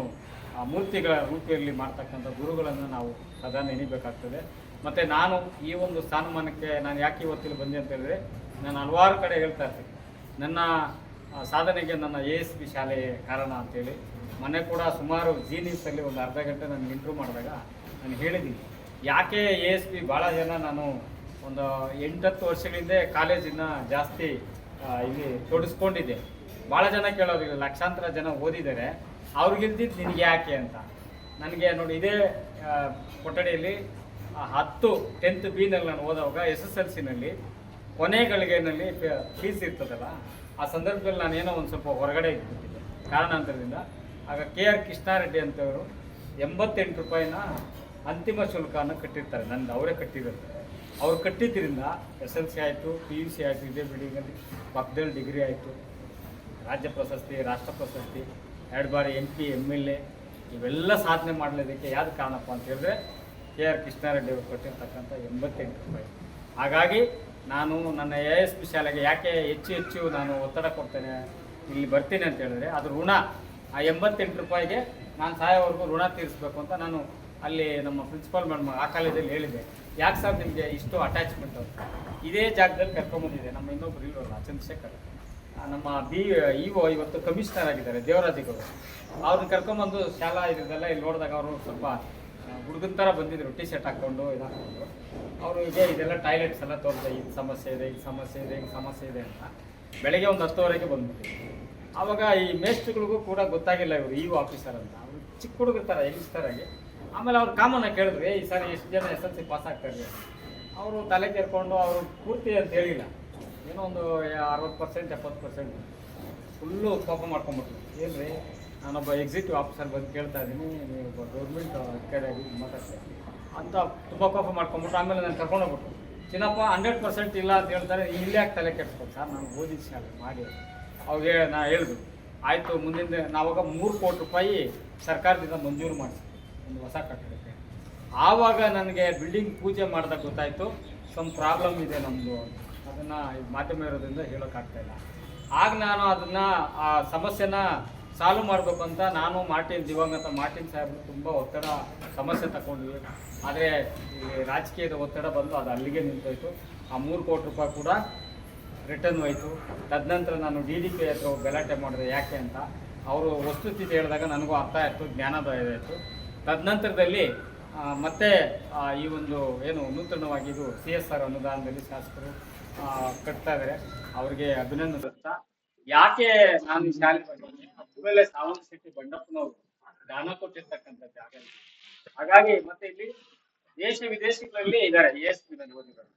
ಮೂರ್ತಿಗಳ ರೂಪಿಯಲ್ಲಿ ಮಾಡ್ತಕ್ಕಂಥ ಗುರುಗಳನ್ನು ನಾವು ಸದಾ ನೆನೀಬೇಕಾಗ್ತದೆ. ಮತ್ತು ನಾನು ಈ ಒಂದು ಸ್ಥಾನಮಾನಕ್ಕೆ ನಾನು ಯಾಕೆ ಇವತ್ತಿಲ್ಲಿ ಬಂದೆ ಅಂತ ಹೇಳಿದ್ರೆ, ನಾನು ಹಲವಾರು ಕಡೆ ಹೇಳ್ತಾ ಇರ್ತೀನಿ, ನನ್ನ ಸಾಧನೆಗೆ ನನ್ನ ASP ಶಾಲೆ ಕಾರಣ ಅಂತೇಳಿ. ಮೊನ್ನೆ ಕೂಡ ಸುಮಾರು ಜಿ ನ್ಯೂಸಲ್ಲಿ ಒಂದು ಅರ್ಧ ಗಂಟೆ ನನಗೆ ಇಂಟ್ರ್ಯೂ ಮಾಡಿದಾಗ ನಾನು ಹೇಳಿದ್ದೀನಿ, ಯಾಕೆ ASP ಭಾಳ ಜನ, ನಾನು ಒಂದು 8-10 ವರ್ಷಗಳಿಂದ ಕಾಲೇಜಿನ ಜಾಸ್ತಿ ಇಲ್ಲಿ ತೊಡಗಿಸ್ಕೊಂಡಿದ್ದೆ. ಭಾಳ ಜನ ಕೇಳೋದಿಲ್ಲ, ಲಕ್ಷಾಂತರ ಜನ ಓದಿದ್ದಾರೆ, ಅವ್ರಿಗಿಲ್ದಿದ್ದು ನಿನಗೆ ಯಾಕೆ ಅಂತ. ನನಗೆ ನೋಡಿ, ಇದೇ ಕೊಠಡಿಯಲ್ಲಿ 10th B-ನಲ್ಲಿ ನಾನು ಓದುವಾಗ SSLC-ನಲ್ಲಿ ಕೊನೆ ಗಳಿಗೆನಲ್ಲಿ ಫೀಸ್ ಇರ್ತದಲ್ಲ, ಆ ಸಂದರ್ಭದಲ್ಲಿ ನಾನೇನೋ ಒಂದು ಸ್ವಲ್ಪ ಹೊರಗಡೆ ಇಟ್ಬಿಟ್ಟಿದ್ದೆ ಕಾರಣಾಂತರದಿಂದ. ಆಗ KR ಕೃಷ್ಣಾರೆಡ್ಡಿ ಅಂತವರು 88 ರೂಪಾಯಿನ ಅಂತಿಮ ಶುಲ್ಕವನ್ನು ಕಟ್ಟಿರ್ತಾರೆ. ನಂದು ಅವರೇ ಕಟ್ಟಿರುತ್ತೆ. ಅವ್ರು ಕಟ್ಟಿದ್ದರಿಂದ SSLC ಆಯಿತು, PUC ಆಯಿತು, ಇದೇ ಬಿಲ್ಡಿಂಗಲ್ಲಿ ಪಕ್ಕದಲ್ಲಿ ಡಿಗ್ರಿ ಆಯಿತು, ರಾಜ್ಯ ಪ್ರಶಸ್ತಿ, ರಾಷ್ಟ್ರ ಪ್ರಶಸ್ತಿ, 2 ಬಾರಿ MP MLA ಇವೆಲ್ಲ ಸಾಧನೆ ಮಾಡಲಿದ್ದಕ್ಕೆ ಯಾವ್ದು ಕಾರಣಪ್ಪ ಅಂತ ಹೇಳಿದ್ರೆ KR ಕೃಷ್ಣಾರೆಡ್ಡಿ ಅವರು ಕೊಟ್ಟಿರ್ತಕ್ಕಂಥ 88 ರೂಪಾಯಿ. ಹಾಗಾಗಿ ನಾನು ನನ್ನ ASP ಶಾಲೆಗೆ ಯಾಕೆ ಹೆಚ್ಚು ನಾನು ಒತ್ತಡ ಕೊಡ್ತೇನೆ ಇಲ್ಲಿ ಬರ್ತೀನಿ ಅಂತ ಹೇಳಿದ್ರೆ ಅದು ಋಣ ಆ 88 ರೂಪಾಯಿಗೆ ನಾನು ಸಾಯೋವರೆಗೂ ಋಣ ತೀರಿಸ್ಬೇಕು ಅಂತ ನಾನು ಅಲ್ಲಿ ನಮ್ಮ ಪ್ರಿನ್ಸಿಪಾಲ್ ಮೇಡಮ್ ಆ ಕಾಲೇಜಲ್ಲಿ ಹೇಳಿದ್ದೆ. ಯಾಕೆ ಸರ್ ನಿಮಗೆ ಇಷ್ಟು ಅಟ್ಯಾಚ್ಮೆಂಟ್ ಅಂತ. ಇದೇ ಜಾಗದಲ್ಲಿ ಕರ್ಕೊಂಬಂದಿದೆ ನಮ್ಮ ಇನ್ನೊಬ್ರು ಇಲ್ವಲ್ಲ ಚಂದ್ರಶೇಖರ್, ನಮ್ಮ ಇಒ ಇವತ್ತು ಕಮಿಷನರ್ ಆಗಿದ್ದಾರೆ ದೇವರಾಜಿಗೌಡರು. ಅವ್ರನ್ನ ಕರ್ಕೊಂಬಂದು ಶಾಲಾ ಇದೆಲ್ಲ ಇಲ್ಲಿ ನೋಡಿದಾಗ ಅವರು ಸ್ವಲ್ಪ ಹುಡುಗನ ಥರ ಬಂದಿದ್ರು, ಟಿ ಶರ್ಟ್ ಹಾಕ್ಕೊಂಡು ಇದು ಹಾಕ್ಕೊಂಡು. ಅವರು ಇದೆಲ್ಲ ಟಾಯ್ಲೆಟ್ಸ್ ಎಲ್ಲ ತೋರಿಸಿದೆ, ಇದು ಸಮಸ್ಯೆ ಇದೆ, ಇದು ಸಮಸ್ಯೆ ಇದೆ, ಇದು ಸಮಸ್ಯೆ ಇದೆ ಅಂತ. ಬೆಳಗ್ಗೆ ಒಂದು 10:30ಗೆ ಬಂದ್ಬಿಟ್ಟಿದ್ರು. ಆವಾಗ ಈ ಮೇಸ್ಟ್ರುಗಳಿಗೂ ಕೂಡ ಗೊತ್ತಾಗಿಲ್ಲ ಇವರು ಇಒ ಆಫೀಸರ್ ಅಂತ. ಅವರು ಚಿಕ್ಕ ಹುಡುಗರ ಥರ ಯಂಗ್ಸ್ಟರಾಗಿ. ಆಮೇಲೆ ಅವ್ರು ಕಾಮನ್ನಾಗಿ ಕೇಳಿದ್ರು, ಈ ಸಾರಿ ಎಷ್ಟು ಜನ SLC ಪಾಸ್ ಆಗ್ತಾರೆ. ಅವರು ತಲೆ ಕೇರ್ಕೊಂಡು ಅವರು ಪೂರ್ತಿ ಅಂತ ಹೇಳಿಲ್ಲ, ಏನೋ ಒಂದು 60% 70% ಫುಲ್ಲು ಕೋಪ ಮಾಡ್ಕೊಂಬಿಟ್ರು. ಏನು ರೀ, ನಾನೊಬ್ಬ ಎಕ್ಸಿಕ್ಯೂಟಿವ್ ಆಫೀಸರ್ ಬಂದು ಕೇಳ್ತಾ ಇದ್ದೀನಿ, ನೀವು ಗೌರ್ಮೆಂಟ್ ಅಧಿಕಾರಿಯಾಗಿ ಮಾತಾಡ್ತೀನಿ ಅಂತ ತುಂಬ ಕೋಪ ಮಾಡ್ಕೊಂಬಿಟ್ರು. ಆಮೇಲೆ ನಾನು ಕರ್ಕೊಂಡೋಗ್ಬಿಟ್ರು. ಚಿನ್ನಪ್ಪ 100% ಇಲ್ಲ ಅಂತ ಹೇಳ್ತಾರೆ, ಇಲ್ಲೇ ಯಾಕೆ ತಲೆ ಕೆಡ್ಸ್ಬೇಕು ಸರ್, ನಾನು ಓದಿದ ಶಾಲೆ ಮಾಡಿ. ಅವ್ರಿಗೆ ನಾ ಹೇಳಿದ್ರು, ಆಯಿತು ಮುಂದಿನ ನಾವಾಗ 3 ಕೋಟಿ ರೂಪಾಯಿ ಸರ್ಕಾರದಿಂದ ಮಂಜೂರು ಮಾಡಿಸಿ ಒಂದು ಹೊಸ ಕಟ್ಟಡಕ್ಕೆ. ಆವಾಗ ನನಗೆ ಬಿಲ್ಡಿಂಗ್ ಪೂಜೆ ಮಾಡಿದಾಗ ಗೊತ್ತಾಯಿತು ಸಮ್ ಪ್ರಾಬ್ಲಮ್ ಇದೆ ನಮ್ಮದು, ಅದನ್ನು ಮಾಧ್ಯಮ ಇರೋದ್ರಿಂದ ಹೇಳೋಕ್ಕಾಗ್ತಾಯಿಲ್ಲ. ಆಗ ನಾನು ಅದನ್ನು ಆ ಸಮಸ್ಯೆನ ಸಾಲ್ವ್ ಮಾಡಬೇಕು ಅಂತ ನಾನು ದಿವಂಗತ ಮಾರ್ಟಿನ್ ಸಾಹೇಬರು ತುಂಬ ಒತ್ತಡ ಸಮಸ್ಯೆ ತಗೊಂಡ್ವಿ. ಆದರೆ ಈ ರಾಜಕೀಯದ ಒತ್ತಡ ಬಂದು ಅದು ಅಲ್ಲಿಗೆ ನಿಂತೋಯ್ತು. ಆ 3 ಕೋಟಿ ರೂಪಾಯಿ ಕೂಡ ರಿಟರ್ನ್ ಹೋಯಿತು. ತದನಂತರ ನಾನು DDP ಹತ್ರ ಗಲಾಟೆ ಮಾಡಿದೆ ಯಾಕೆ ಅಂತ. ಅವರು ವಸ್ತುಸ್ಥಿತಿ ಹೇಳಿದಾಗ ನನಗೂ ಅರ್ಥ ಆಯಿತು, ಜ್ಞಾನೋದಯ ಆಯಿತು. ತದನಂತರದಲ್ಲಿ ಮತ್ತೆ ಈ ಒಂದು ಏನು ನೂತನವಾಗಿ ಇದು CSR ಅನುದಾನದಲ್ಲಿ ಶಾಸಕರು ಕಟ್ತಾ ಇದ್ದಾರೆ, ಅವ್ರಿಗೆ ಅಭಿನಂದನೆ. ಯಾಕೆ ನಾನು ಈ ಶಾಲೆ ಬಗ್ಗೆ ಆಮೇಲೆ ಸಾವಂತ ಶೆಟ್ಟಿ ಬಂಡಪ್ಪನವರು ದಾನ ಕೊಟ್ಟಿರ್ತಕ್ಕಂಥ ಜಾಗ. ಹಾಗಾಗಿ ಮತ್ತೆ ಇಲ್ಲಿ ದೇಶ ವಿದೇಶಗಳಲ್ಲಿ ಇದ್ದಾರೆ ESPನಲ್ಲಿ ಓದಿದ್ದಾರೆ.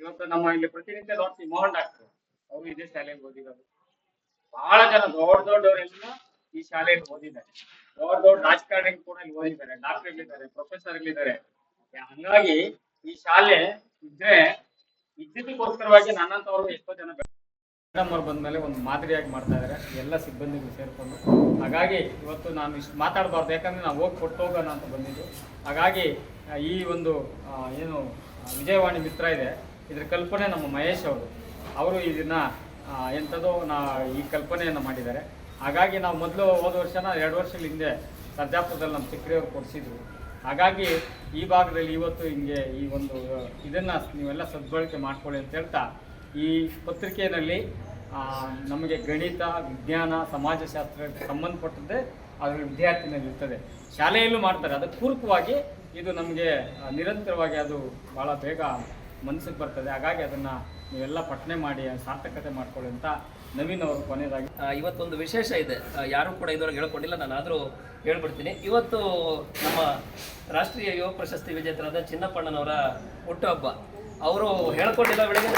ಇವತ್ತು ನಮ್ಮ ಇಲ್ಲಿ ಪ್ರತಿನಿತ್ಯ ಡಾಕ್ಟರ್ ಮೋಹನ್ ಡಾಕ್ಟರ್ ಅವರು ಇದೇ ಶಾಲೆಯಲ್ಲಿ ಓದಿದ್ದಾರೆ. ಬಹಳ ಜನ ದೊಡ್ಡವರೆಲ್ಲ ಈ ಶಾಲೆಯಲ್ಲಿ ಓದಿದ್ದಾರೆ. ದೊಡ್ಡ ರಾಜಕಾರಣಿ ಕೂಡ ಇಲ್ಲಿ ಓದಿದ್ದಾರೆ, ಡಾಕ್ಟರ್ಗಳಿದ್ದಾರೆ, ಪ್ರೊಫೆಸರ್ಗಳಿದ್ದಾರೆ. ಹಂಗಾಗಿ ಈ ಶಾಲೆ ಇದ್ರೆ ವಿದ್ಯುತ್ಗೋಸ್ಕರವಾಗಿ ನನ್ನಂತವರು ಎಷ್ಟೋ ಜನ ಮೇಡಮ್ ಅವ್ರು ಬಂದ್ಮೇಲೆ ಒಂದು ಮಾದರಿಯಾಗಿ ಮಾಡ್ತಾ ಇದ್ದಾರೆ ಎಲ್ಲ ಸಿಬ್ಬಂದಿಗಳು ಸೇರಿಕೊಂಡು. ಹಾಗಾಗಿ ಇವತ್ತು ನಾನು ಇಷ್ಟು ಮಾತಾಡಬಾರ್ದು, ಯಾಕಂದರೆ ನಾವು ಹೋಗಿ ಕೊಟ್ಟೋಗೋಣ ಅಂತ ಬಂದಿದ್ದು. ಹಾಗಾಗಿ ಈ ಒಂದು ಏನು ವಿಜಯವಾಣಿ ಮಿತ್ರ ಇದೆ, ಇದರ ಕಲ್ಪನೆ ನಮ್ಮ ಮಹೇಶ್ ಅವರು ಇದನ್ನು ಎಂಥದೋ ಈ ಕಲ್ಪನೆಯನ್ನು ಮಾಡಿದ್ದಾರೆ. ಹಾಗಾಗಿ ನಾವು ಮೊದಲು ಹೋದ ವರ್ಷನ 2 ವರ್ಷಗಳ ಹಿಂದೆ ಸರ್ಜಾಪುರದಲ್ಲಿ ನಮ್ಮ ಚಿಕ್ಕರಿಯವ್ರು ಕೊಡಿಸಿದ್ರು. ಹಾಗಾಗಿ ಈ ಭಾಗದಲ್ಲಿ ಇವತ್ತು ಹಿಂಗೆ ಈ ಒಂದು ಇದನ್ನು ನೀವೆಲ್ಲ ಸದ್ಬಳಕೆ ಮಾಡ್ಕೊಳ್ಳಿ ಅಂತ ಹೇಳ್ತಾ, ಈ ಪತ್ರಿಕೆಯಲ್ಲಿ ನಮಗೆ ಗಣಿತ, ವಿಜ್ಞಾನ, ಸಮಾಜಶಾಸ್ತ್ರಕ್ಕೆ ಸಂಬಂಧಪಟ್ಟದ್ದೇ ಅದರ ವಿದ್ಯಾರ್ಥಿನಲ್ಲಿ ಇರ್ತದೆ. ಶಾಲೆಯಲ್ಲೂ ಮಾಡ್ತಾರೆ, ಅದಕ್ಕೆ ಪೂರಕವಾಗಿ ಇದು ನಮಗೆ ನಿರಂತರವಾಗಿ ಅದು ಭಾಳ ಬೇಗ ಮನಸ್ಸಿಗೆ ಬರ್ತದೆ. ಹಾಗಾಗಿ ಅದನ್ನು ನೀವೆಲ್ಲ ಪಠನೆ ಮಾಡಿ ಸಾರ್ಥಕತೆ ಮಾಡ್ಕೊಳ್ಳಿ ಅಂತ ನವೀನ್ ಅವರು ಕೊನೆಯದಾಗಿ. ಇವತ್ತೊಂದು ವಿಶೇಷ ಇದೆ, ಯಾರೂ ಕೂಡ ಇದುವರೆಗೆ ಹೇಳ್ಕೊಂಡಿಲ್ಲ, ನಾನಾದರೂ ಹೇಳ್ಬಿಡ್ತೀನಿ. ಇವತ್ತು ನಮ್ಮ ರಾಷ್ಟ್ರೀಯ ಯುವ ಪ್ರಶಸ್ತಿ ವಿಜೇತರಾದ ಚಿನ್ನಪ್ಪಣ್ಣನವರ ಹುಟ್ಟುಹಬ್ಬ. ಅವರು ಹೇಳ್ಕೊಂಡಿಲ್ಲ, ಬೆಳಗ್ಗೆ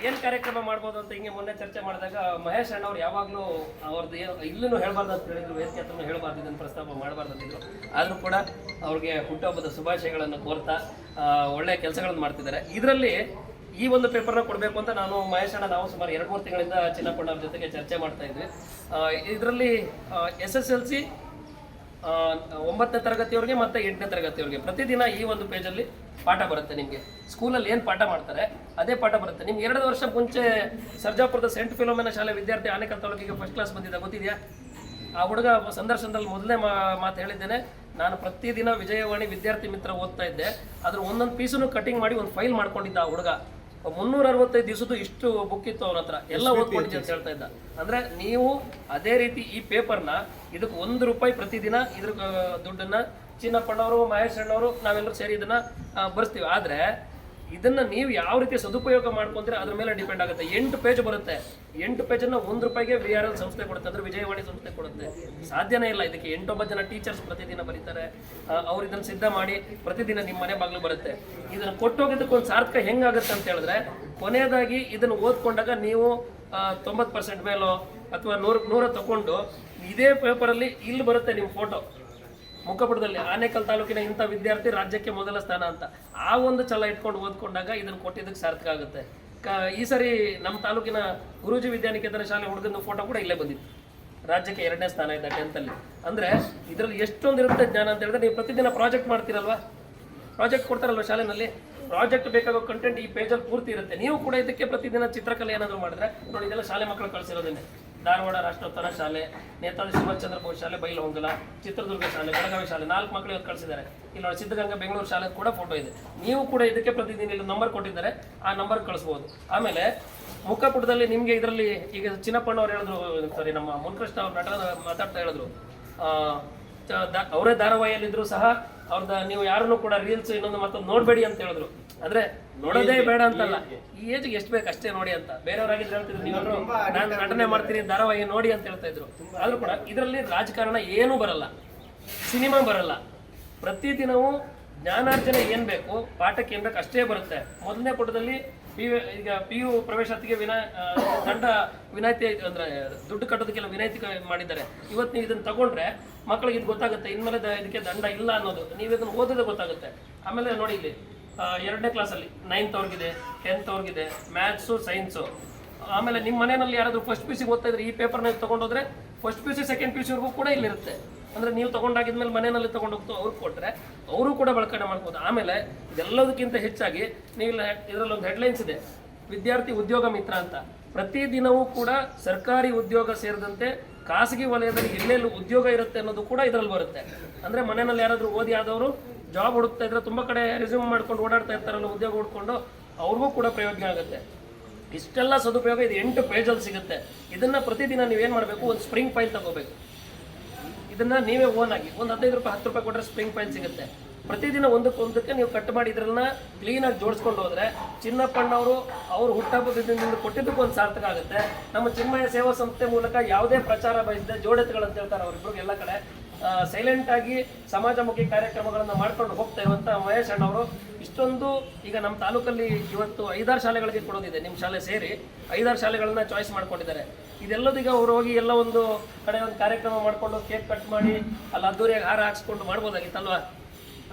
ಏನು ಕಾರ್ಯಕ್ರಮ ಮಾಡ್ಬೋದು ಅಂತ ಹಿಂಗೆ ಮೊನ್ನೆ ಚರ್ಚೆ ಮಾಡಿದಾಗ ಮಹೇಶ್ ಅಣ್ಣವ್ರು ಯಾವಾಗಲೂ ಅವ್ರದ್ದು ಇಲ್ಲೂ ಹೇಳಬಾರ್ದು ಅಂತ ಹೇಳಿದ್ರು, ವೇದಿಕೆ ಹತ್ರನೂ ಹೇಳಬಾರ್ದು, ಇದನ್ನು ಪ್ರಸ್ತಾಪ ಮಾಡಬಾರ್ದು ಅಂತಿದ್ರು. ಆದರೂ ಕೂಡ ಅವ್ರಿಗೆ ಹುಟ್ಟುಹಬ್ಬದ ಶುಭಾಶಯಗಳನ್ನು ಕೋರ್ತಾ ಒಳ್ಳೆಯ ಕೆಲಸಗಳನ್ನು ಮಾಡ್ತಿದ್ದಾರೆ. ಇದರಲ್ಲಿ ಈ ಒಂದು ಪೇಪರ್ನ ಕೊಡಬೇಕು ಅಂತ ನಾನು ಮಹೇಶ್ ಅಣ್ಣ ನಾವು ಸುಮಾರು 2-3 ತಿಂಗಳಿಂದ ಚಿನ್ನಪ್ಪಣ್ಣವ್ರ ಜೊತೆಗೆ ಚರ್ಚೆ ಮಾಡ್ತಾ ಇದ್ವಿ. ಇದರಲ್ಲಿ SSLC 9ನೇ ತರಗತಿಯವ್ರಿಗೆ ಮತ್ತು 8ನೇ ತರಗತಿಯವ್ರಿಗೆ ಪ್ರತಿದಿನ ಈ ಒಂದು ಪೇಜಲ್ಲಿ ಪಾಠ ಬರುತ್ತೆ. ನಿಮಗೆ ಸ್ಕೂಲಲ್ಲಿ ಏನು ಪಾಠ ಮಾಡ್ತಾರೆ ಅದೇ ಪಾಠ ಬರುತ್ತೆ. ನಿಮ್ಗೆ 2 ವರ್ಷ ಮುಂಚೆ ಸರ್ಜಾಪುರದ ಸೆಂಟ್ ಫಿಲೋಮಿನಾ ಶಾಲೆ ವಿದ್ಯಾರ್ಥಿ ಆನೇಕಲ್ ತಾಲೂಕಿಗೆ ಫಸ್ಟ್ ಕ್ಲಾಸ್ ಬಂದಿದ್ದ, ಗೊತ್ತಿದೆಯಾ? ಆ ಹುಡುಗ ಸಂದರ್ಶನದಲ್ಲಿ ಮೊದಲನೇ ಮಾತು ಹೇಳಿದ್ದೇನೆ, ನಾನು ಪ್ರತಿದಿನ ವಿಜಯವಾಣಿ ವಿದ್ಯಾರ್ಥಿ ಮಿತ್ರ ಓದ್ತಾ ಇದ್ದೆ, ಅದ್ರ ಒಂದೊಂದು ಪೀಸನ್ನು ಕಟಿಂಗ್ ಮಾಡಿ ಒಂದು ಫೈಲ್ ಮಾಡ್ಕೊಂಡಿದ್ದ ಆ ಹುಡುಗ. 365 ದಿವಸದ್ದು ಇಷ್ಟು ಬುಕ್ ಇತ್ತು ಅವನ ಹತ್ರ, ಎಲ್ಲ ಓದ್ಕೊಂಡಿದ್ದೆ ಅಂತ ಹೇಳ್ತಾ ಇದ್ದ. ಅಂದ್ರೆ ನೀವು ಅದೇ ರೀತಿ ಈ ಪೇಪರ್ನ ಇದಕ್ಕೆ ₹1 ಪ್ರತಿದಿನ ಇದ್ರ ದುಡ್ಡನ್ನ ಚಿನ್ನಪ್ಪಣ್ಣವರು, ಮಹೇಶ್ ಅಣ್ಣವರು, ನಾವೆಲ್ಲರೂ ಸೇರಿ ಇದನ್ನ ಬರ್ಸ್ತೀವಿ. ಆದ್ರೆ ಇದನ್ನ ನೀವು ಯಾವ ರೀತಿ ಸದುಪಯೋಗ ಮಾಡ್ಕೊಂಡ್ರೆ ಅದ್ರ ಮೇಲೆ ಡಿಪೆಂಡ್ ಆಗುತ್ತೆ. 8 ಪೇಜ್ ಬರುತ್ತೆ, 8 ಪೇಜನ್ನು ₹1 VRL ಸಂಸ್ಥೆ ಕೊಡುತ್ತೆ, ಅಂದ್ರೆ ವಿಜಯವಾಣಿ ಸಂಸ್ಥೆ ಕೊಡುತ್ತೆ. ಸಾಧ್ಯನೇ ಇಲ್ಲ. ಇದಕ್ಕೆ 8-9 ಜನ ಟೀಚರ್ಸ್ ಪ್ರತಿದಿನ ಬರೀತಾರೆ, ಅವ್ರು ಇದನ್ನು ಸಿದ್ಧ ಮಾಡಿ ಪ್ರತಿದಿನ ನಿಮ್ಮ ಮನೆ ಬಾಗಿಲು ಬರುತ್ತೆ. ಇದನ್ನು ಕೊಟ್ಟೋಗಿದ್ದಕ್ಕೆ ಒಂದು ಸಾರ್ಥಕ ಹೆಂಗಾಗುತ್ತೆ ಅಂತ ಹೇಳಿದ್ರೆ, ಕೊನೆಯದಾಗಿ ಇದನ್ನು ಓದ್ಕೊಂಡಾಗ ನೀವು 90% ಮೇಲೋ ಅಥವಾ 100 ತಗೊಂಡು ಇದೇ ಪೇಪರಲ್ಲಿ ಇಲ್ಲಿ ಬರುತ್ತೆ ನಿಮ್ಮ ಫೋಟೋ ಮುಖಪುಟದಲ್ಲಿ, ಆನೇಕಲ್ ತಾಲೂಕಿನ ಇಂಥ ವಿದ್ಯಾರ್ಥಿ ರಾಜ್ಯಕ್ಕೆ ಮೊದಲ ಸ್ಥಾನ ಅಂತ. ಆ ಒಂದು ಛಲ ಇಟ್ಕೊಂಡು ಓದ್ಕೊಂಡಾಗ ಇದನ್ನು ಕೊಟ್ಟಿದ್ದಕ್ಕೆ ಸಾರ್ಥಕ ಆಗುತ್ತೆ. ಈ ಸರಿ ನಮ್ಮ ತಾಲೂಕಿನ ಗುರೂಜಿ ವಿದ್ಯಾನಿಕೇತನ ಶಾಲೆ ಹುಡುಗನ ಫೋಟೋ ಕೂಡ ಇಲ್ಲೇ ಬಂದಿತ್ತು, ರಾಜ್ಯಕ್ಕೆ 2ನೇ ಸ್ಥಾನ ಇದ್ದ 10th ಅಲ್ಲಿ. ಅಂದರೆ ಇದರಲ್ಲಿ ಎಷ್ಟೊಂದು ಇರುತ್ತೆ ಜ್ಞಾನ ಅಂತ ಹೇಳಿದ್ರೆ, ನೀವು ಪ್ರತಿದಿನ ಪ್ರಾಜೆಕ್ಟ್ ಮಾಡ್ತೀರಲ್ವಾ, ಪ್ರಾಜೆಕ್ಟ್ ಕೊಡ್ತಾರಲ್ವ ಶಾಲೆಯಲ್ಲಿ, ಪ್ರಾಜೆಕ್ಟ್ ಬೇಕಾಗೋ ಕಂಟೆಂಟ್ ಈ ಪೇಜಲ್ಲಿ ಪೂರ್ತಿ ಇರುತ್ತೆ. ನೀವು ಕೂಡ ಇದಕ್ಕೆ ಪ್ರತಿದಿನ ಚಿತ್ರಕಲೆ ಏನಾದರೂ ಮಾಡಿದ್ರೆ ನೋಡಿ, ಇದೆಲ್ಲ ಶಾಲೆ ಮಕ್ಕಳು ಕಳಿಸಿರೋದನ್ನೇ. ಧಾರವಾಡ ರಾಷ್ಟ್ರೋತ್ತರ ಶಾಲೆ, ನೇತಾಜಿ ಸುಭಾಷ್ ಚಂದ್ರ ಬೋಸ್ ಶಾಲೆ ಬೈಲಹೊಂಗಲ, ಚಿತ್ರದುರ್ಗ ಶಾಲೆ, ಬೆಳಗಾವಿ ಶಾಲೆ 4 ಮಕ್ಕಳು ಇವತ್ತು ಕಳಿಸಿದ್ದಾರೆ. ಇಲ್ಲಿ ನೋಡಿ ಸಿದ್ಧಗಂಗಾ ಬೆಂಗಳೂರು ಶಾಲೆ ಕೂಡ ಫೋಟೋ ಇದೆ. ನೀವು ಕೂಡ ಇದಕ್ಕೆ ಪ್ರತಿದಿನ ಇಲ್ಲಿ ನಂಬರ್ ಕೊಟ್ಟಿದ್ದಾರೆ, ಆ ನಂಬರ್ ಕಳಿಸ್ಬೋದು. ಆಮೇಲೆ ಮುಖಪುಟದಲ್ಲಿ ನಿಮಗೆ ಇದರಲ್ಲಿ ಈಗ ಚಿನ್ನಪ್ಪಣ್ಣವ್ರು ಹೇಳಿದ್ರು, ಸಾರಿ ನಮ್ಮ ಮುನ್ಕೃಷ್ಣ ಅವ್ರ ನಟ ಮಾತಾಡ್ತಾ ಹೇಳಿದ್ರು, ಅವರೇ ಧಾರಾವಾಹಿಯಲ್ಲಿದ್ರು ಸಹ ಅವ್ರದ್ದು ನೀವು ಯಾರನ್ನು ಕೂಡ ರೀಲ್ಸ್ ಇನ್ನೊಂದು ಮತ್ತೊಂದು ನೋಡಬೇಡಿ ಅಂತ ಹೇಳಿದ್ರು. ಅಂದ್ರೆ ನೋಡೋದೇ ಬೇಡ ಅಂತಲ್ಲ, ಈ ಏಜ್ಗೆ ಎಷ್ಟು ಬೇಕು ಅಷ್ಟೇ ನೋಡಿ ಅಂತ. ಬೇರೆಯವರಾಗಿದ್ರೆ ಹೇಳ್ತಿದ್ರು ನೀವೆಲ್ಲರೂ ನಾನು ನಟನೆ ಮಾಡ್ತೀನಿ ಧಾರಾವಾಹಿ ನೋಡಿ ಅಂತ ಹೇಳ್ತಾ ಇದ್ರು. ಆದ್ರೂ ಕೂಡ ಇದರಲ್ಲಿ ರಾಜಕಾರಣ ಏನೂ ಬರಲ್ಲ, ಸಿನಿಮಾ ಬರಲ್ಲ. ಪ್ರತಿದಿನವೂ ಜ್ಞಾನಾರ್ಜನೆ ಏನ್ ಬೇಕು, ಪಾಠಕ್ಕೆ ಏನ್ ಬೇಕು ಅಷ್ಟೇ ಬರುತ್ತೆ. ಮೊದಲನೇ ಪುಟದಲ್ಲಿ ಈಗ PU ಪ್ರವೇಶಾತಿಗೆ ದಂಡ ವಿನಾಯಿತಿ ಅಂದ್ರೆ ದುಡ್ಡು ಕಟ್ಟೋದಕ್ಕೆಲ್ಲ ವಿನಾಯಿತಿ ಮಾಡಿದ್ದಾರೆ. ಇವತ್ತು ನೀವು ಇದನ್ನ ತಗೊಂಡ್ರೆ ಮಕ್ಕಳಿಗೆ ಇದು ಗೊತ್ತಾಗುತ್ತೆ, ಇನ್ಮೇಲೆ ಇದಕ್ಕೆ ದಂಡ ಇಲ್ಲ ಅನ್ನೋದು. ನೀವು ಇದನ್ನು ಓದಿದ್ರೆ ಗೊತ್ತಾಗುತ್ತೆ. ಆಮೇಲೆ ನೋಡಿ ಇಲ್ಲಿ 2ನೇ ಕ್ಲಾಸಲ್ಲಿ 9th ಅವ್ರಿಗಿದೆ, 10th ಅವ್ರಿಗಿದೆ, ಮ್ಯಾಥ್ಸು, ಸೈನ್ಸು. ಆಮೇಲೆ ನಿಮ್ಮ ಮನೆಯಲ್ಲಿ ಯಾರಾದರೂ ಫಸ್ಟ್ PUC ಓದ್ತಾ ಇದ್ರೆ ಈ ಪೇಪರ್ನ ತಗೊಂಡೋದ್ರೆ ಫಸ್ಟ್ PUC ಸೆಕೆಂಡ್ PUCವರೆಗೂ ಕೂಡ ಇಲ್ಲಿರುತ್ತೆ. ಅಂದರೆ ನೀವು ತೊಗೊಂಡಾಗಿದ್ಮೇಲೆ ಮನೆಯಲ್ಲಿ ತೊಗೊಂಡೋಗ್ತು ಅವ್ರಿಗೆ ಕೊಟ್ಟರೆ ಅವರು ಕೂಡ ಬಳಕೆ ಮಾಡ್ಬೋದು. ಆಮೇಲೆ ಇದೆಲ್ಲದಕ್ಕಿಂತ ಹೆಚ್ಚಾಗಿ ನೀವು ಇದರಲ್ಲಿ ಒಂದು ಹೆಡ್ಲೈನ್ಸ್ ಇದೆ, ವಿದ್ಯಾರ್ಥಿ ಉದ್ಯೋಗ ಮಿತ್ರ ಅಂತ. ಪ್ರತಿದಿನವೂ ಕೂಡ ಸರ್ಕಾರಿ ಉದ್ಯೋಗ ಸೇರಿದಂತೆ ಖಾಸಗಿ ವಲಯದಲ್ಲಿ ಎಲ್ಲೆಲ್ಲಿ ಉದ್ಯೋಗ ಇರುತ್ತೆ ಅನ್ನೋದು ಕೂಡ ಇದರಲ್ಲಿ ಬರುತ್ತೆ. ಅಂದರೆ ಮನೆಯಲ್ಲಿ ಯಾರಾದರೂ ಓದಿ ಆದವರು ಜಾಬ್ ಹುಡುಕ್ತಾ ಇದ್ರೆ ತುಂಬ ಕಡೆ ರೆಸ್ಯೂಮ್ ಮಾಡ್ಕೊಂಡು ಓಡಾಡ್ತಾ ಇರ್ತಾರಲ್ಲ, ಉದ್ಯೋಗ ಹುಡ್ಕೊಂಡು ಅವ್ರಿಗೂ ಕೂಡ ಪ್ರಯೋಜನ ಆಗುತ್ತೆ. ಇಷ್ಟೆಲ್ಲ ಸದುಪಯೋಗ ಇದು 8 ಪೇಜಲ್ಲಿ ಸಿಗುತ್ತೆ. ಇದನ್ನು ಪ್ರತಿದಿನ ನೀವೇನು ಮಾಡಬೇಕು, ಒಂದು ಸ್ಪ್ರಿಂಗ್ ಫೈಲ್ ತಗೋಬೇಕು. ಇದನ್ನ ನೀವೇ ಓನ್ ಆಗಿ ಒಂದು 15 ರೂಪಾಯಿ 10 ರೂಪಾಯಿ ಕೊಟ್ಟರೆ ಸ್ಪ್ರಿಂಗ್ ಫೈಲ್ ಸಿಗುತ್ತೆ. ಪ್ರತಿದಿನ ಒಂದಕ್ಕೊಂದಕ್ಕೆ ನೀವು ಕಟ್ ಮಾಡಿ ಇದನ್ನ ಕ್ಲೀನಾಗಿ ಜೋಡಿಸ್ಕೊಂಡು ಹೋದ್ರೆ ಚಿನ್ನಪ್ಪಣ್ಣವರು ಅವ್ರು ಹುಟ್ಟಹಬ್ಬದಿಂದ ಕೊಟ್ಟಿದ್ದಕ್ಕೂ ಒಂದು ಸಾರ್ಥಕ ಆಗುತ್ತೆ. ನಮ್ಮ ಚಿನ್ಮಯ ಸೇವಾ ಸಂಸ್ಥೆ ಮೂಲಕ ಯಾವುದೇ ಪ್ರಚಾರ ಬಯಸದೆ ಜೋಡೆತ್ತುಗಳಂತ ಹೇಳ್ತಾರೆ ಅವರಿಬ್ರಿಗೆ ಎಲ್ಲ ಕಡೆ ಸೈಲೆಂಟ್ ಆಗಿ ಸಮಾಜಮುಖಿ ಕಾರ್ಯಕ್ರಮಗಳನ್ನು ಮಾಡ್ಕೊಂಡು ಹೋಗ್ತಾ ಇರುವಂಥ ಮಹೇಶ್ ಅಣ್ಣವರು ಇಷ್ಟೊಂದು ಈಗ ನಮ್ಮ ತಾಲೂಕಲ್ಲಿ ಇವತ್ತು 5-6 ಶಾಲೆಗಳಿಗೆ ಕೊಡೋದಿದೆ. ನಿಮ್ಮ ಶಾಲೆ ಸೇರಿ 5-6 ಶಾಲೆಗಳನ್ನ ಚಾಯ್ಸ್ ಮಾಡ್ಕೊಂಡಿದ್ದಾರೆ. ಇದೆಲ್ಲದೀಗ ಅವ್ರು ಹೋಗಿ ಎಲ್ಲ ಒಂದು ಕಡೆ ಒಂದು ಕಾರ್ಯಕ್ರಮ ಮಾಡಿಕೊಂಡು ಕೇಕ್ ಕಟ್ ಮಾಡಿ ಅಲ್ಲಿ ಅದ್ದೂರಿಯಾಗಿ ಹಾರ ಹಾಕ್ಸ್ಕೊಂಡು ಮಾಡ್ಬೋದಾಗಿತ್ತಲ್ವ.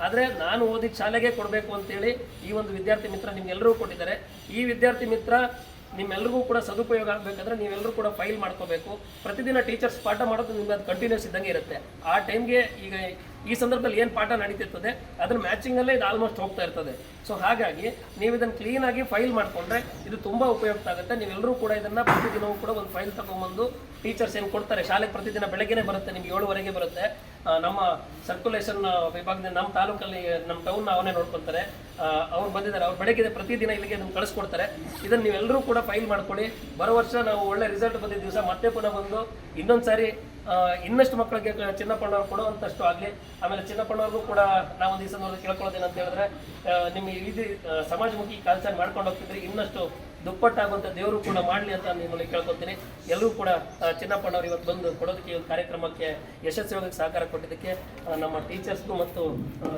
ಆದರೆ ನಾನು ಓದಿದ ಶಾಲೆಗೆ ಕೊಡಬೇಕು ಅಂತೇಳಿ ಈ ಒಂದು ವಿದ್ಯಾರ್ಥಿ ಮಿತ್ರ ನಿಮ್ಗೆಲ್ಲರೂ ಕೊಟ್ಟಿದ್ದಾರೆ. ಈ ವಿದ್ಯಾರ್ಥಿ ಮಿತ್ರ ನಿಮ್ಮೆಲ್ಲರಿಗೂ ಕೂಡ ಸದುಪಯೋಗ ಆಗಬೇಕಂದ್ರೆ ನೀವೆಲ್ಲರೂ ಕೂಡ ಫೈಲ್ ಮಾಡ್ಕೋಬೇಕು. ಪ್ರತಿದಿನ ಟೀಚರ್ಸ್ ಪಾಠ ಮಾಡೋದು ನಿಮ್ಗೆ ಅದು ಕಂಟಿನ್ಯೂಸ್ ಇದ್ದಂಗೆ ಇರುತ್ತೆ. ಆ ಟೈಮ್ಗೆ ಈಗ ಈ ಸಂದರ್ಭದಲ್ಲಿ ಏನು ಪಾಠ ನಡೀತಿರ್ತದೆ ಅದ್ರ ಮ್ಯಾಚಿಂಗಲ್ಲೇ ಇದು ಆಲ್ಮೋಸ್ಟ್ ಹೋಗ್ತಾ ಇರ್ತದೆ. ಸೊ ಹಾಗಾಗಿ ನೀವು ಇದನ್ನು ಕ್ಲೀನಾಗಿ ಫೈಲ್ ಮಾಡಿಕೊಂಡ್ರೆ ಇದು ತುಂಬ ಉಪಯುಕ್ತ ಆಗುತ್ತೆ. ನೀವೆಲ್ಲರೂ ಕೂಡ ಇದನ್ನು ಪ್ರತಿದಿನವೂ ಕೂಡ ಒಂದು ಫೈಲ್ ತಗೊಂಬಂದು ಟೀಚರ್ಸ್ ಏನು ಕೊಡ್ತಾರೆ ಶಾಲೆಗೆ ಪ್ರತಿದಿನ ಬೆಳಗ್ಗೆನೇ ಬರುತ್ತೆ, ನಿಮ್ಗೆ 7:15 ಬರುತ್ತೆ. ನಮ್ಮ ಸರ್ಕ್ಯುಲೇಷನ್ ವಿಭಾಗದಿಂದ ನಮ್ಮ ತಾಲೂಕಲ್ಲಿ ನಮ್ಮ ಟೌನ್ನ ಅವನೇ ನೋಡ್ಕೊಳ್ತಾರೆ, ಅವ್ರು ಬಂದಿದ್ದಾರೆ. ಅವ್ರು ಬೆಳಗ್ಗೆ ಪ್ರತಿದಿನ ಇಲ್ಲಿಗೆ ನಮ್ಗೆ ಕಳಿಸ್ಕೊಡ್ತಾರೆ. ಇದನ್ನು ನೀವೆಲ್ಲರೂ ಕೂಡ ಫೈಲ್ ಮಾಡ್ಕೊಳ್ಳಿ. ಬರೋ ವರ್ಷ ನಾವು ಒಳ್ಳೆ ರಿಸಲ್ಟ್ ಬಂದಿದ್ದ ದಿವಸ ಮತ್ತೆ ಪುನಃ ಬಂದು ಇನ್ನೊಂದು ಸಾರಿ ಇನ್ನಷ್ಟು ಮಕ್ಕಳಿಗೆ ಚಿನ್ನಪ್ಪಣ್ಣವ್ರು ಕೊಡುವಂತಷ್ಟು ಆಗಲಿ. ಆಮೇಲೆ ಚಿನ್ನಪ್ಪಣ್ಣವ್ರಿಗೂ ಕೂಡ ನಾವೊಂದು ಈ ಸಂದರ್ಭದಲ್ಲಿ ಕೇಳ್ಕೊಳ್ಳೋದೇನಂತ ಹೇಳಿದ್ರೆ, ನಿಮ್ಮ ಇದು ಸಮಾಜಮುಖಿ ಕೆಲಸ ಮಾಡ್ಕೊಂಡು ಹೋಗ್ತಿದ್ರೆ ಇನ್ನಷ್ಟು ದುಪ್ಪಟ್ಟಾಗುವಂಥ ದೇವರು ಕೂಡ ಮಾಡಲಿ ಅಂತ ನಿಮ್ಮಲ್ಲಿ ಕೇಳ್ಕೊತೀನಿ. ಎಲ್ಲರೂ ಕೂಡ ಚಿನ್ನಪ್ಪಣ್ಣವ್ರು ಇವತ್ತು ಬಂದು ಕೊಡೋದಕ್ಕೆ ಈ ಒಂದು ಕಾರ್ಯಕ್ರಮಕ್ಕೆ ಯಶಸ್ವಿಯಾಗಿ ಸಹಕಾರ ಕೊಟ್ಟಿದ್ದಕ್ಕೆ ನಮ್ಮ ಟೀಚರ್ಸ್ಗೂ ಮತ್ತು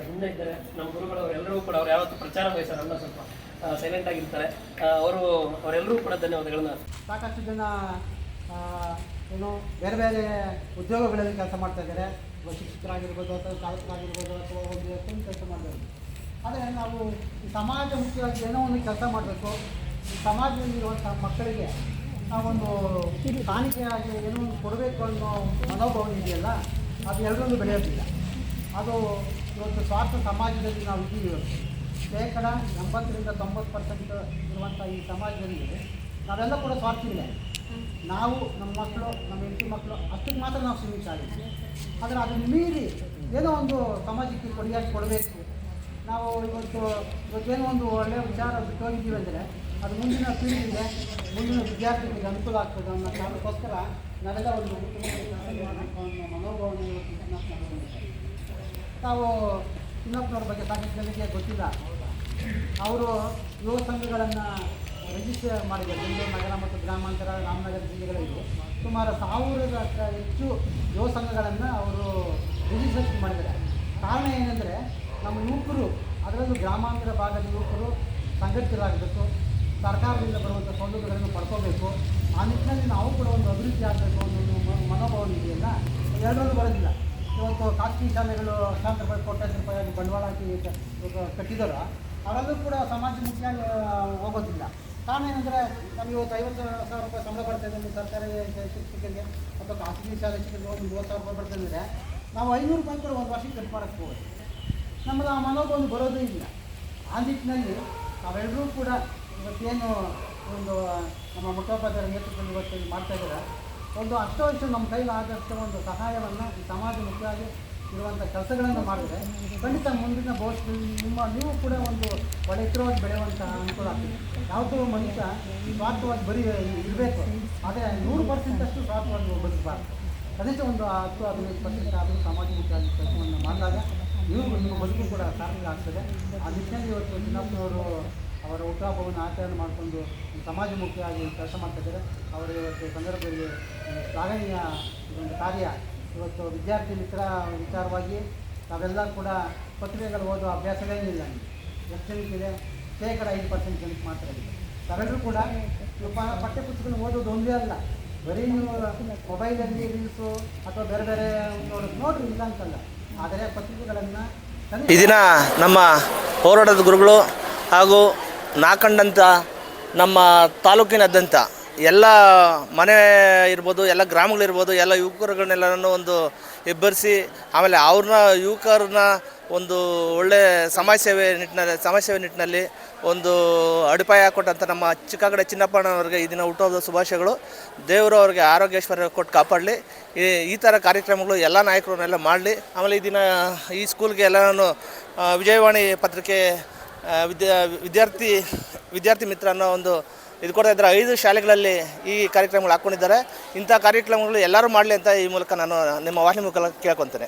ಹಿಂದೆ ಇದ್ದಾರೆ ನಮ್ಮ ಗುರುಗಳವರು ಎಲ್ಲರೂ ಕೂಡ ಅವ್ರು ಯಾವತ್ತು ಪ್ರಚಾರ ವಹಿಸ್ತಾರೆ ಅನ್ನ ಸ್ವಲ್ಪ ಸೈಲೆಂಟ್ ಆಗಿರ್ತಾರೆ, ಅವರೆಲ್ಲರೂ ಕೂಡ ಧನ್ಯವಾದಗಳನ್ನ. ಸಾಕಷ್ಟು ಜನ ಏನು ಬೇರೆ ಬೇರೆ ಉದ್ಯೋಗಗಳಲ್ಲಿ ಕೆಲಸ ಮಾಡ್ತಾ ಇದ್ದಾರೆ. ಶಿಕ್ಷಕರಾಗಿರ್ಬೋದು ಅಥವಾ ಚಾಲಕರಾಗಿರ್ಬೋದು ಅಥವಾ ಒಂದು ಕೆಲಸ ಮಾಡಬೇಕು. ಆದರೆ ನಾವು ಈ ಸಮಾಜ ಮುಖ್ಯವಾಗಿ ಏನೋ ಒಂದು ಕೆಲಸ ಮಾಡಬೇಕು. ಈ ಸಮಾಜದಲ್ಲಿರುವಂಥ ಮಕ್ಕಳಿಗೆ ನಾವೊಂದು ಕಾಣಿಕೆಯಾಗಿ ಏನೋ ಒಂದು ಕೊಡಬೇಕು ಅನ್ನೋ ಮನೋಭಾವನೆ ಇದೆಯಲ್ಲ, ಅದು ಎಲ್ಲರಲ್ಲೂ ಬೆಳೆಯೋದಿಲ್ಲ. ಅದು ಇವತ್ತು ಸ್ವಾರ್ಥ ಸಮಾಜದಲ್ಲಿ ನಾವು ಇದ್ದೀವಿ. ಶೇಕಡ 80ರಿಂದ 90% ಇರುವಂಥ ಈ ಸಮಾಜದಲ್ಲಿ ನಾವೆಲ್ಲ ಕೂಡ ಸ್ವಾರ್ಥಿಲ್ಲ. ನಾವು ನಮ್ಮ ಮಕ್ಕಳು, ನಮ್ಮ ಹೆಂಡತಿ ಮಕ್ಕಳು ಅಷ್ಟಕ್ಕೆ ಮಾತ್ರ ನಾವು ಸೀಮಿತ ಆಗಿದ್ದೀವಿ. ಆದರೆ ಅದನ್ನು ಮೀರಿ ಏನೋ ಒಂದು ಸಮಾಜಕ್ಕೆ ಕೊಡುಗೆಯಾಗಿ ಕೊಡಬೇಕು. ನಾವು ಇವತ್ತೇನೋ ಒಂದು ಒಳ್ಳೆಯ ವಿಚಾರ ಬಿಟ್ಟು ಹೋಗಿದ್ದೀವಿ ಅಂದರೆ ಅದು ಮುಂದಿನ ಪೀಳಿಗೆಗೆ, ಮುಂದಿನ ವಿದ್ಯಾರ್ಥಿಗಳಿಗೆ ಅನುಕೂಲ ಆಗ್ತದೆ ಅನ್ನೋ ಕಾರಣಕ್ಕೋಸ್ಕರ ನಾವೆಲ್ಲ ಒಂದು ಮನೋಭಾವನೆ ನಾವು ಚಿನ್ನಪ್ಪನವ್ರ ಬಗ್ಗೆ ಸಾಕಷ್ಟು ಜನಕ್ಕೆ ಗೊತ್ತಿಲ್ಲ. ಅವರು ಯುವ ಸಂಘಗಳನ್ನು ರಿಜಿಸ್ಟರ್ ಮಾಡಿದ್ದಾರೆ. ಬೆಂಗಳೂರು ನಗರ ಮತ್ತು ಗ್ರಾಮಾಂತರ, ರಾಮನಗರ ಜಿಲ್ಲೆಗಳಲ್ಲಿ ಸುಮಾರು 1000ಕ್ಕೂ ಹೆಚ್ಚು ಯುವ ಸಂಘಗಳನ್ನು ಅವರು ರಿಜಿಸ್ಟ್ರೇಷನ್ ಮಾಡಿದ್ದಾರೆ. ಕಾರಣ ಏನೆಂದರೆ ನಮ್ಮ ಯುವಕರು, ಅದರಲ್ಲೂ ಗ್ರಾಮಾಂತರ ಭಾಗದ ಯುವಕರು ಸಂಘಟಿತರಾಗಬೇಕು, ಸರ್ಕಾರದಿಂದ ಬರುವಂಥ ಸೌಲಭ್ಯಗಳನ್ನು ಪಡ್ಕೋಬೇಕು. ಆ ನಿಟ್ಟಿನಲ್ಲಿ ನಾವು ಕೂಡ ಒಂದು ಅಭಿವೃದ್ಧಿ ಆಗಬೇಕು ಅನ್ನೋ ಮನೋಭಾವನೆ ಇದೆಯಲ್ಲ, ಎರಡರಲ್ಲೂ ಬರೋದಿಲ್ಲ. ಇವತ್ತು ಖಾಸಗಿ ಶಾಲೆಗಳು ಲಕ್ಷಾಂತರ ರೂಪಾಯಿ, ಕೋಟ್ಯಾಂತರ ರೂಪಾಯಿ ಬಂಡವಾಳ ಹಾಕಿ ಕಟ್ಟಿದಾರೋ ಅವರಲ್ಲೂ ಕೂಡ ಸಮಾಜಮುಖಿಯಾಗಿ ಹೋಗೋದಿಲ್ಲ. ಕಾರಣ ಏನಂದರೆ ನಮಗೆ ಇವತ್ತು 50,000 ರೂಪಾಯಿ ಸಂಬಳ ಬರ್ತಾಯಿದೆ ಒಂದು ಸರ್ಕಾರಿ ಶಿಕ್ಷಕರಿಗೆ ಅಥವಾ ಖಾಸಗಿ ಶಾಲೆ ಶಿಕ್ಷಕರಿಗೆ ಒಂದು 30,000 ರೂಪಾಯಿ ಬರ್ತಂದರೆ ನಾವು 500 ರೂಪಾಯಿ ಕೂಡ ಒಂದು ವರ್ಷಕ್ಕೆ ಕಟ್ ಮಾಡೋಕ್ಕೆ ಹೋಗೋದು. ನಮ್ಮದು ಆ ಮನೋಭಾವನೆ ಬರೋದೇ ಇಲ್ಲ. ಆ ನಿಟ್ಟಿನಲ್ಲಿ ನಾವೆಲ್ಲರೂ ಕೂಡ ಇವತ್ತೇನು ಒಂದು ನಮ್ಮ ಮುಖ್ಯೋಪಾಧ್ಯಾಯರ ನೇತೃತ್ವದಲ್ಲಿ ಇವತ್ತು ಇಲ್ಲಿ ಮಾಡ್ತಾ ಇದ್ದಾರೆ, ಒಂದು ಅಷ್ಟೋ ಇಷ್ಟು ನಮ್ಮ ಕೈಲಾದಷ್ಟು ಒಂದು ಸಹಾಯವನ್ನು ಈ ಸಮಾಜಮುಖಿಯಾಗಿ ಇರುವಂಥ ಕೆಲಸಗಳನ್ನು ಮಾಡಿದ್ರೆ ಖಂಡಿತ ಮುಂದಿನ ಭವಿಷ್ಯದಲ್ಲಿ ನೀವು ಕೂಡ ಒಂದು ಒಳ್ಳೆ ಎತ್ತರವಾಗಿ ಬೆಳೆಯುವಂಥ ಅನುಕೂಲ ಆಗ್ತದೆ. ಯಾವುದೋ ಮನುಷ್ಯ ಸ್ವಾರ್ಥವಾಗಿ ಬರೀ ಇರಬೇಕು, ಆದರೆ 100% ಅಷ್ಟು ಸ್ವಾರ್ಥವಾಗಿ ಬದುಕಬಾರ್ದು. ಕನಿಷ್ಠ ಒಂದು 10-15% ಆದರೂ ಸಮಾಜಮುಖಿಯಾಗಿ ಕೆಲಸವನ್ನು ಮಾಡಿದಾಗ ನಿಮ್ಮ ಬದುಕು ಕೂಡ ಸಾರ್ಥಕ ಆಗ್ತದೆ. ಆ ನಿಟ್ಟಿನಲ್ಲಿ ಇವತ್ತು ಚಿನ್ನಪ್ಪನವರು ಅವರ ಹುಟ್ಟುಹಬ್ಬವನ್ನು ಆಚರಣೆ ಮಾಡಿಕೊಂಡು ಸಮಾಜಮುಖಿಯಾಗಿ ಕೆಲಸ ಮಾಡ್ತಿದ್ದಾರೆ. ಅವರು ಇವತ್ತು ಸಂದರ್ಭದಲ್ಲಿ ಶ್ಲಾಘನೀಯ ಒಂದು ಕಾರ್ಯ. ಇವತ್ತು ವಿದ್ಯಾರ್ಥಿ ಮಿತ್ರ ವಿಚಾರವಾಗಿ ನಾವೆಲ್ಲ ಕೂಡ ಪತ್ರಿಕೆಗಳು ಓದೋ ಅಭ್ಯಾಸವೇ ಇಲ್ಲ. ಎಷ್ಟು ಜನಕ್ಕಿದೆ? 5% ಜನಕ್ಕೆ ಮಾತ್ರ ಇದೆ. ತಾವೆಲ್ಲರೂ ಕೂಡ ಪಠ್ಯಪುಸ್ತಕಗಳು ಓದೋದು ಒಂದೇ ಅಲ್ಲ, ಬರೀ ನೀವು ಮೊಬೈಲಲ್ಲಿ ರೀಲ್ಸು ಅಥವಾ ಬೇರೆ ಬೇರೆ ನೋಡ್ರಿ, ಇಲ್ಲ ಅಂತಲ್ಲ, ಆದರೆ ಪತ್ರಿಕೆಗಳನ್ನು ಈ ದಿನ ನಮ್ಮ ಹೋರಾಟದ ಗುರುಗಳು ಹಾಗೂ ನಾಕಂಡಂಥ ನಮ್ಮ ತಾಲೂಕಿನಾದ್ಯಂತ ಎಲ್ಲ ಮನೆ ಇರ್ಬೋದು, ಎಲ್ಲ ಗ್ರಾಮಗಳಿರ್ಬೋದು, ಎಲ್ಲ ಯುವಕರುಗಳನ್ನೆಲ್ಲರನ್ನು ಒಂದು ಎಬ್ಬರಿಸಿ ಆಮೇಲೆ ಅವ್ರನ್ನ ಯುವಕರನ್ನ ಒಂದು ಒಳ್ಳೆಯ ಸಮಾಜ ಸೇವೆ ನಿಟ್ಟಿನಲ್ಲಿ ಒಂದು ಅಡಿಪಾಯ ಕೊಟ್ಟಂಥ ನಮ್ಮ ಚಿಕ್ಕಗಡೆ ಚಿನ್ನಪ್ಪಣ್ಣವ್ರಿಗೆ ಈ ದಿನ ಹುಟ್ಟುಹಬ್ಬದ ಶುಭಾಶಯಗಳು. ದೇವರು ಅವ್ರಿಗೆ ಆರೋಗ್ಯೇಶ್ವರ್ಯ ಕೊಟ್ಟು ಕಾಪಾಡಲಿ. ಈ ಥರ ಕಾರ್ಯಕ್ರಮಗಳು ಎಲ್ಲ ನಾಯಕರನ್ನೆಲ್ಲ ಮಾಡಲಿ. ಆಮೇಲೆ ಈ ದಿನ ಈ ಸ್ಕೂಲ್ಗೆ ಎಲ್ಲನೂ ವಿಜಯವಾಣಿ ಪತ್ರಿಕೆ ವಿದ್ಯಾರ್ಥಿ ಮಿತ್ರ ಅನ್ನೋ ಒಂದು ಇದು ಕೊಡ್ತಾ ಇದ್ದಾರೆ. 5 ಶಾಲೆಗಳಲ್ಲಿ ಈ ಕಾರ್ಯಕ್ರಮಗಳು ಹಾಕ್ಕೊಂಡಿದ್ದಾರೆ. ಇಂಥ ಕಾರ್ಯಕ್ರಮಗಳು ಎಲ್ಲರೂ ಮಾಡಲಿ ಅಂತ ಈ ಮೂಲಕ ನಾನು ನಿಮ್ಮ ವಾಹಿನಿ ಮೂಲಕ ಕೇಳ್ಕೊತೇನೆ.